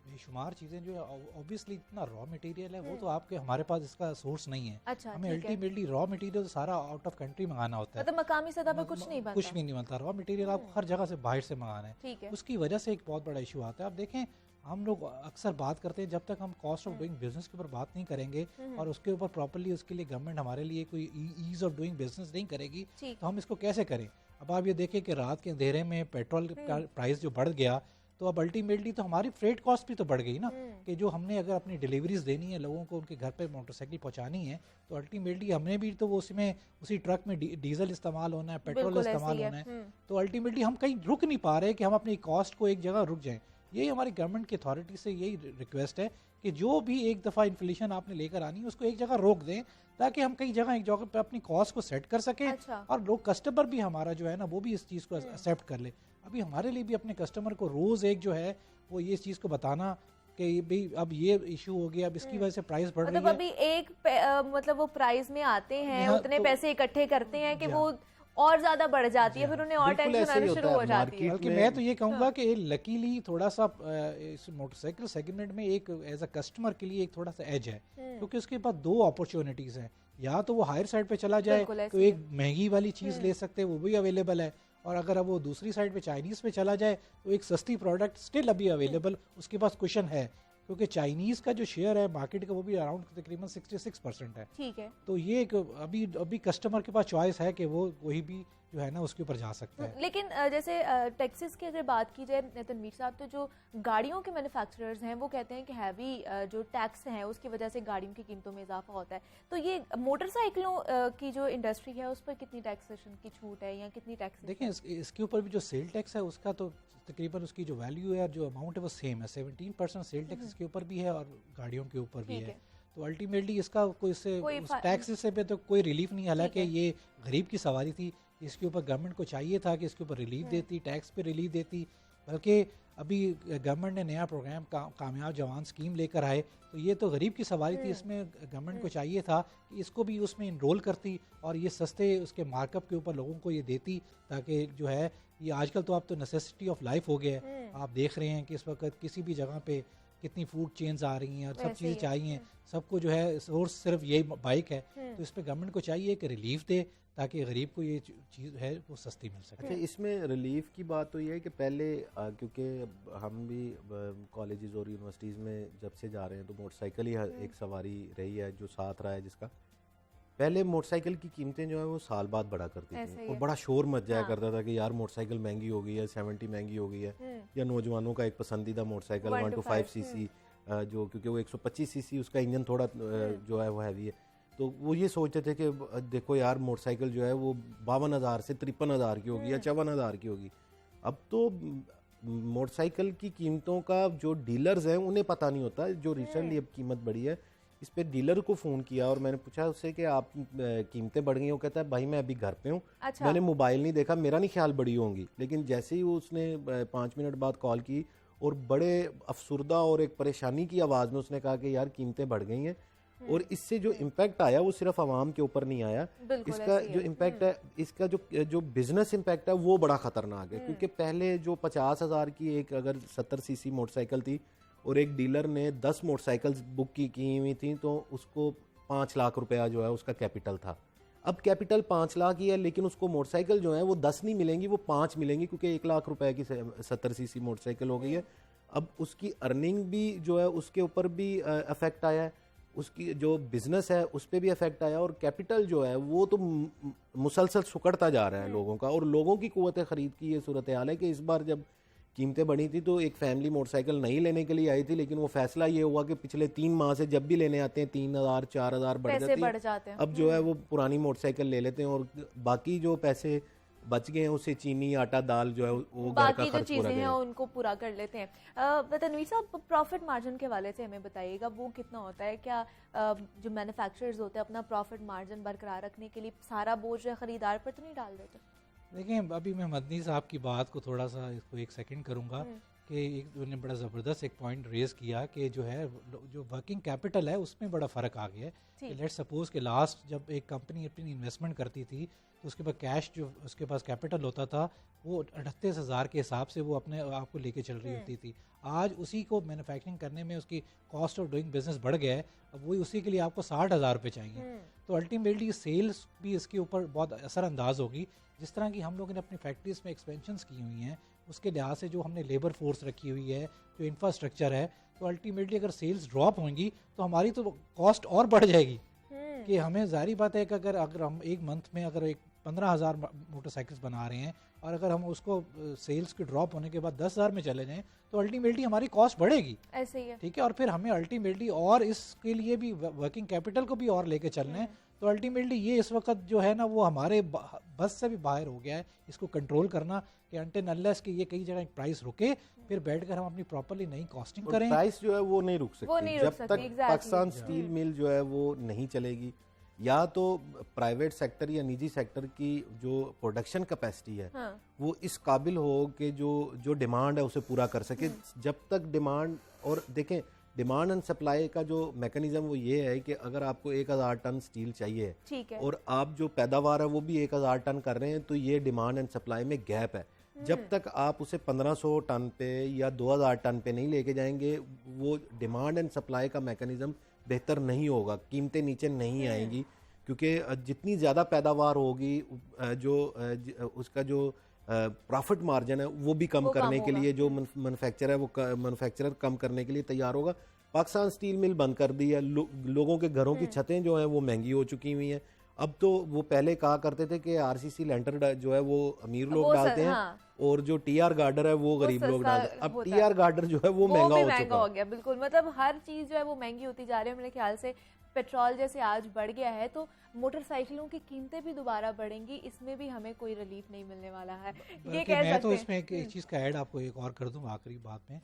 बेशुमार चीज़ें जो है ऑब्वियसली इतना रॉ मटेरियल है, वो तो आपके हमारे पास इसका सोर्स नहीं है। अच्छा, हमें अल्टीमेटली रॉ मटेरियल तो सारा आउट ऑफ कंट्री मंगाना होता है, मतलब मकामी सतह पर कुछ नहीं बनता, कुछ भी नहीं बनता। रॉ मटेरियल आपको हर जगह से बाहर से मंगाना है। ठीक है। उसकी वजह से एक बहुत बड़ा इशू आता है। आप देखें, हम लोग अक्सर बात करते हैं, जब तक हम कॉस्ट ऑफ डूइंग बिजनेस के ऊपर बात नहीं करेंगे और उसके ऊपर प्रॉपर्ली उसके लिए गवर्नमेंट हमारे लिए कोई ईज ऑफ डूइंग बिजनेस नहीं करेगी, तो हम इसको कैसे करें? अब आप ये देखें कि रात के अंधेरे में पेट्रोल का प्राइस जो बढ़ गया, तो अब अल्टीमेटली तो हमारी फ्रेट कॉस्ट भी तो बढ़ गई ना, कि जो हमने अगर अपनी डिलीवरीज देनी है, लोगों को उनके घर पे मोटरसाइकिल पहुंचानी है, तो अल्टीमेटली हमने भी तो वो उसमें उसी ट्रक में डीजल इस्तेमाल होना है, पेट्रोल इस्तेमाल होना है। तो अल्टीमेटली हम कहीं रुक नहीं पा रहे कि हम अपनी कॉस्ट को एक जगह रुक जाएं। यही हमारी गवर्नमेंट की अथॉरिटी से यही रिक्वेस्ट है कि जो भी एक दफ़ा इन्फ्लेशन आपने लेकर आनी है उसको एक जगह रोक दें, ताकि हम कई जगह एक जगह पे अपनी कॉस्ट को सेट कर सकें। अच्छा। और लोग कस्टमर भी हमारा जो है ना वो भी इस चीज़ को एक्सेप्ट कर ले। अभी हमारे लिए भी अपने कस्टमर को रोज़ एक जो है वो ये चीज़ को बताना कि भाई अब ये इशू हो गया, अब इसकी वजह से प्राइस बढ़ रही है। मतलब अभी मतलब वो प्राइस में आते हैं, उतने पैसे इकट्ठे करते हैं कि वो और ज्यादा बढ़ जाती है, फिर उन्हें और टेंशन आना शुरू हो जाती है। बल्कि मैं तो ये कहूँगा कि लकीली थोड़ा सा इस मोटरसाइकिल सेगमेंट में एक एज अ कस्टमर के लिए एक थोड़ा सा एज है, क्योंकि उसके पास दो अपॉर्चुनिटीज हैं। या तो वो हायर साइड पे चला जाए तो एक महंगी वाली चीज़ ले सकते हैं, वो भी अवेलेबल है, और अगर अब वो दूसरी साइड पे चाइनीज़ पे चला जाए तो एक सस्ती प्रोडक्ट स्टिल अभी अवेलेबल उसके पास क्वेश्चन है, क्योंकि चाइनीज़ का जो शेयर है मार्केट का वो भी अराउंड तकरीबन 66% है। ठीक है। तो ये एक अभी कस्टमर के पास चॉइस है कि वो वही भी जो है ना उसके ऊपर जा सकता है। लेकिन जैसे टैक्सेस की अगर बात की जाए तनवीर साहब, तो जो गाड़ियों के मैन्युफैक्चरर्स हैं वो कहते हैं कि हैवी जो टैक्स हैं उसकी वजह से गाड़ियों की कीमतों में इजाफा होता है, तो ये मोटरसाइकिलों की जो इंडस्ट्री है उस पर कितनी टैक्सेशन की छूट है या कितनी टैक्स? देखें, इसके ऊपर भी जो सेल टैक्स है उसका तो तकरीबन उसकी जो वैल्यू है, जो अमाउंट है वो सेम है। 17% सेल टैक्स इसके ऊपर भी है और गाड़ियों के ऊपर भी है। तो अल्टीमेटली इसका कोई टैक्स से पे तो कोई रिलीफ नहीं, हालांकि ये गरीब की सवारी थी, इसके ऊपर गवर्नमेंट को चाहिए था कि इसके ऊपर रिलीफ देती, टैक्स पे रिलीफ देती, बल्कि अभी गवर्नमेंट ने नया प्रोग्राम कामयाब जवान स्कीम लेकर आए, तो ये तो गरीब की सवारी थी, इसमें गवर्नमेंट को चाहिए था कि इसको भी उसमें इनरोल करती और ये सस्ते उसके मार्कअप के ऊपर लोगों को ये देती, ताकि जो है ये आजकल तो अब तो नेसेसिटी ऑफ लाइफ हो गया है। आप देख रहे हैं कि इस वक्त किसी भी जगह पे कितनी फूड चेन्स आ रही हैं और सब चीज़ें चाहिए, सबको जो है सोर्स सिर्फ यही बाइक है, तो इस पर गवर्नमेंट को चाहिए कि रिलीफ दे ताकि गरीब को ये चीज़ है वो सस्ती मिल सके। अच्छा, इसमें रिलीफ की बात तो ये है कि पहले क्योंकि हम भी कॉलेजेस और यूनिवर्सिटीज़ में जब से जा रहे हैं तो मोटरसाइकिल ही एक सवारी रही है जो साथ रहा है, जिसका पहले मोटरसाइकिल की कीमतें जो है वो साल बाद बढ़ा करती थी और बड़ा शोर मच जाया करता था कि यार मोटरसाइकिल महंगी हो गई है, 70 महंगी हो गई है, या नौजवानों का एक पसंदीदा मोटरसाइकिल 125 सीसी जो, क्योंकि वो 125 सीसी उसका इंजन थोड़ा जो है वो हैवी है, तो वो ये सोचते थे कि देखो यार मोटरसाइकिल जो है वो 52,000 से 53,000 की होगी या 54,000 की होगी। अब तो मोटरसाइकिल की कीमतों का जो डीलर्स हैं उन्हें पता नहीं होता, जो रिसेंटली अब कीमत बढ़ी है इस पे डीलर को फ़ोन किया और मैंने पूछा उससे कि आप कीमतें बढ़ गई हो, कहता है भाई मैं अभी घर पे हूँ, अच्छा। मैंने मोबाइल नहीं देखा, मेरा नहीं ख्याल बढ़ी होंगी, लेकिन जैसे ही उसने 5 मिनट बाद कॉल की और बड़े अफसुर्दा और एक परेशानी की आवाज़ में उसने कहा कि यार कीमतें बढ़ गई हैं, और इससे जो इम्पैक्ट आया वो सिर्फ आवाम के ऊपर नहीं आया, इसका जो इम्पैक्ट है, इसका जो बिजनेस इम्पैक्ट है वो बड़ा ख़तरनाक है, क्योंकि पहले जो 50,000 की एक अगर 70 सीसी मोटरसाइकिल थी और एक डीलर ने 10 मोटरसाइकिल्स बुक की हुई थी तो उसको 5 लाख रुपया जो है उसका कैपिटल था। अब कैपिटल 5 लाख ही है, लेकिन उसको मोटरसाइकिल जो है वो 10 नहीं मिलेंगी, वो 5 मिलेंगी, क्योंकि 1 लाख रुपए की 70 सीसी मोटरसाइकिल हो गई है। अब उसकी अर्निंग भी जो है उसके ऊपर भी अफेक्ट आया है, उसकी जो बिजनेस है उस पर भी अफेक्ट आया, और कैपिटल जो है वो तो मुसलसल सुकड़ता जा रहा है लोगों का, और लोगों की कुव्वत खरीद की ये सूरत हाल है कि इस बार जब कीमतें बढ़ी थी तो एक फैमिली मोटरसाइकिल नहीं लेने के लिए आई थी, लेकिन वो फैसला ये हुआ कि पिछले 3 माह से जब भी लेने आते हैं 3,000 4,000 बढ़ जाते हैं, अब जो है वो पुरानी मोटरसाइकिल ले लेते हैं और बाकी जो पैसे बच गए हैं उससे चीनी आटा दाल जो है वो घर का बाकी जो खर्च पूरा चीजें हैं करें। उनको पूरा कर लेते हैं। तनवीर साहब, प्रॉफिट मार्जिन के हवाले से हमें बताइएगा, वो कितना होता है? क्या जो मैन्युफैक्चरर्स होते हैं अपना प्रॉफिट मार्जिन बरकरार रखने के लिए सारा बोझ खरीदार पर तो नहीं डाल देते? देखिए, अभी मैं मदनी साहब की बात को थोड़ा सा इसको एक सेकंड करूंगा कि एक उन्होंने बड़ा ज़बरदस्त एक पॉइंट रेज किया कि जो है जो वर्किंग कैपिटल है उसमें बड़ा फ़र्क आ गया है कि लेट्स सपोज कि लास्ट जब एक कंपनी अपनी इन्वेस्टमेंट करती थी तो उसके पास कैश जो उसके पास कैपिटल होता था वो 38,000 के हिसाब से वो अपने आप को लेके चल रही होती थी। आज उसी को मैन्युफैक्चरिंग करने में उसकी कॉस्ट ऑफ डूइंग बिजनेस बढ़ गया है, अब वही उसी के लिए आपको 60,000 रुपये चाहिए, तो अल्टीमेटली सेल्स भी इसके ऊपर बहुत असरअंदाज होगी। जिस तरह की हम लोगों ने अपनी फैक्ट्रीज में एक्सपेंशंस की हुई हैं उसके लिहाज से जो हमने लेबर फोर्स रखी हुई है, जो इंफ्रास्ट्रक्चर है, तो अल्टीमेटली अगर सेल्स ड्रॉप होंगी तो हमारी तो कॉस्ट और बढ़ जाएगी। कि हमें जाहिर बात है कि अगर हम एक मंथ में अगर एक 15,000 मोटरसाइकिल्स बना रहे हैं और अगर हम उसको सेल्स के ड्रॉप होने के बाद 10,000 में चले जाएं तो अल्टीमेटली हमारी कॉस्ट बढ़ेगी। ऐसे ही है, ठीक है, और फिर हमें अल्टीमेटली और इसके लिए भी वर्किंग कैपिटल को भी और लेके चलना है, तो अल्टीमेटली ये इस वक्त जो है ना वो हमारे बस से भी बाहर हो गया है इसको कंट्रोल करना कि अनटिल अनलेस कि ये कई जगह प्राइस रुके फिर बैठकर हम अपनी प्रॉपर्ली नई कॉस्टिंग करें। प्राइस जो है वो नहीं रुक सकती जब तक exactly. पाकिस्तान स्टील मिल जो है वो नहीं चलेगी, या तो प्राइवेट सेक्टर या निजी सेक्टर की जो प्रोडक्शन कैपेसिटी है वो इस काबिल हो कि जो डिमांड है उसे पूरा कर सके। जब तक डिमांड, और देखें डिमांड एंड सप्लाई का जो मैकेनिज्म वो ये है कि अगर आपको 1,000 टन स्टील चाहिए और आप जो पैदावार है वो भी 1,000 टन कर रहे हैं, तो ये डिमांड एंड सप्लाई में गैप है। जब तक आप उसे 1,500 टन पे या 2,000 टन पे नहीं लेके जाएंगे वो डिमांड एंड सप्लाई का मैकेनिज्म बेहतर नहीं होगा, कीमतें नीचे नहीं आएंगी, क्योंकि जितनी ज़्यादा पैदावार होगी जो उसका जो प्रॉफिट मार्जिन है वो भी कम करने के लिए जो मैन्युफैक्चरर है वो मैन्युफैक्चरर कम करने के लिए तैयार होगा। पाकिस्तान स्टील मिल बंद कर दी है, लोगों के घरों की छतें जो हैं वो महंगी हो चुकी हुई हैं। अब तो वो पहले कहा करते थे कि आरसीसी लेंटर जो है वो अमीर लोग डालते हैं और जो टीआर गार्डर है वो गरीब लोग डालते हैं। अब टीआर गार्डर जो है वो महंगा हो गया। बिल्कुल, मतलब हर चीज जो है वो महंगी होती जा रही है। मेरे ख्याल से पेट्रोल जैसे आज बढ़ गया है तो मोटरसाइकिलों की कीमतें भी दोबारा बढ़ेंगी, इसमें भी हमें कोई रिलीफ नहीं मिलने वाला है। ये कह मैं तो इसमें एक चीज़ का ऐड आपको एक और कर दूं आखिरी बात में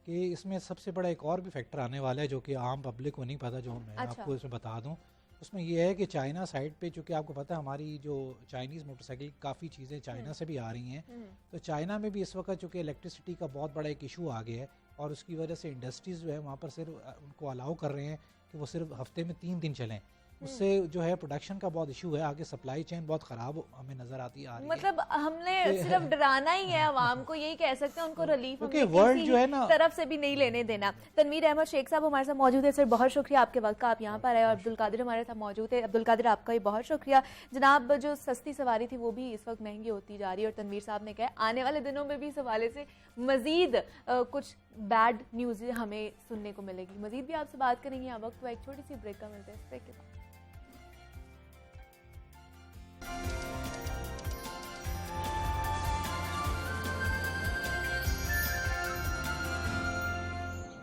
कि इसमें सबसे बड़ा एक और भी फैक्टर आने वाला है जो कि आम पब्लिक को नहीं पता, जो मैं आपको इसमें बता दूं उसमें ये है कि चाइना साइड पे, चूँकि आपको पता है हमारी जो चाइनीज़ मोटरसाइकिल काफ़ी चीज़ें चाइना से भी आ रही हैं, तो चाइना में भी इस वक्त चूँकि इलेक्ट्रिसिटी का बहुत बड़ा एक इशू आ गया है और उसकी वजह से इंडस्ट्रीज़ जो है वहाँ पर सिर्फ उनको अलाउ कर रहे हैं कि वो सिर्फ हफ्ते में 3 दिन चलें। उससे जो है प्रोडक्शन का बहुत इशू है, आगे सप्लाई चेन बहुत ख़राब हमें नज़र आ रही है। मतलब हमने सिर्फ डराना ही है आवाम को, यही कह सकते हैं, उनको रिलीफ क्योंकि वर्ल्ड जो है ना तरफ से भी नहीं लेने देना। तनवीर अहमद शेख साहब हमारे साथ मौजूद है। सर बहुत शुक्रिया आपके वक्त का, आप यहाँ पर आए। और अब्दुल कादिर हमारे साथ मौजूद है। अब्दुल कादिर आपका भी बहुत शुक्रिया जनाब। जो सस्ती सवारी थी वो भी इस वक्त महंगी होती जा रही है और तनवीर साहब ने कहा आने वाले दिनों में भी इस हवाले से मजीद कुछ बैड न्यूज़ हमें सुनने को मिलेगी। मजीद भी आपसे बात करेंगे। यहाँ वक्त एक छोटी सी ब्रेक का मिलते हैं, इस ब्रेक के बाद।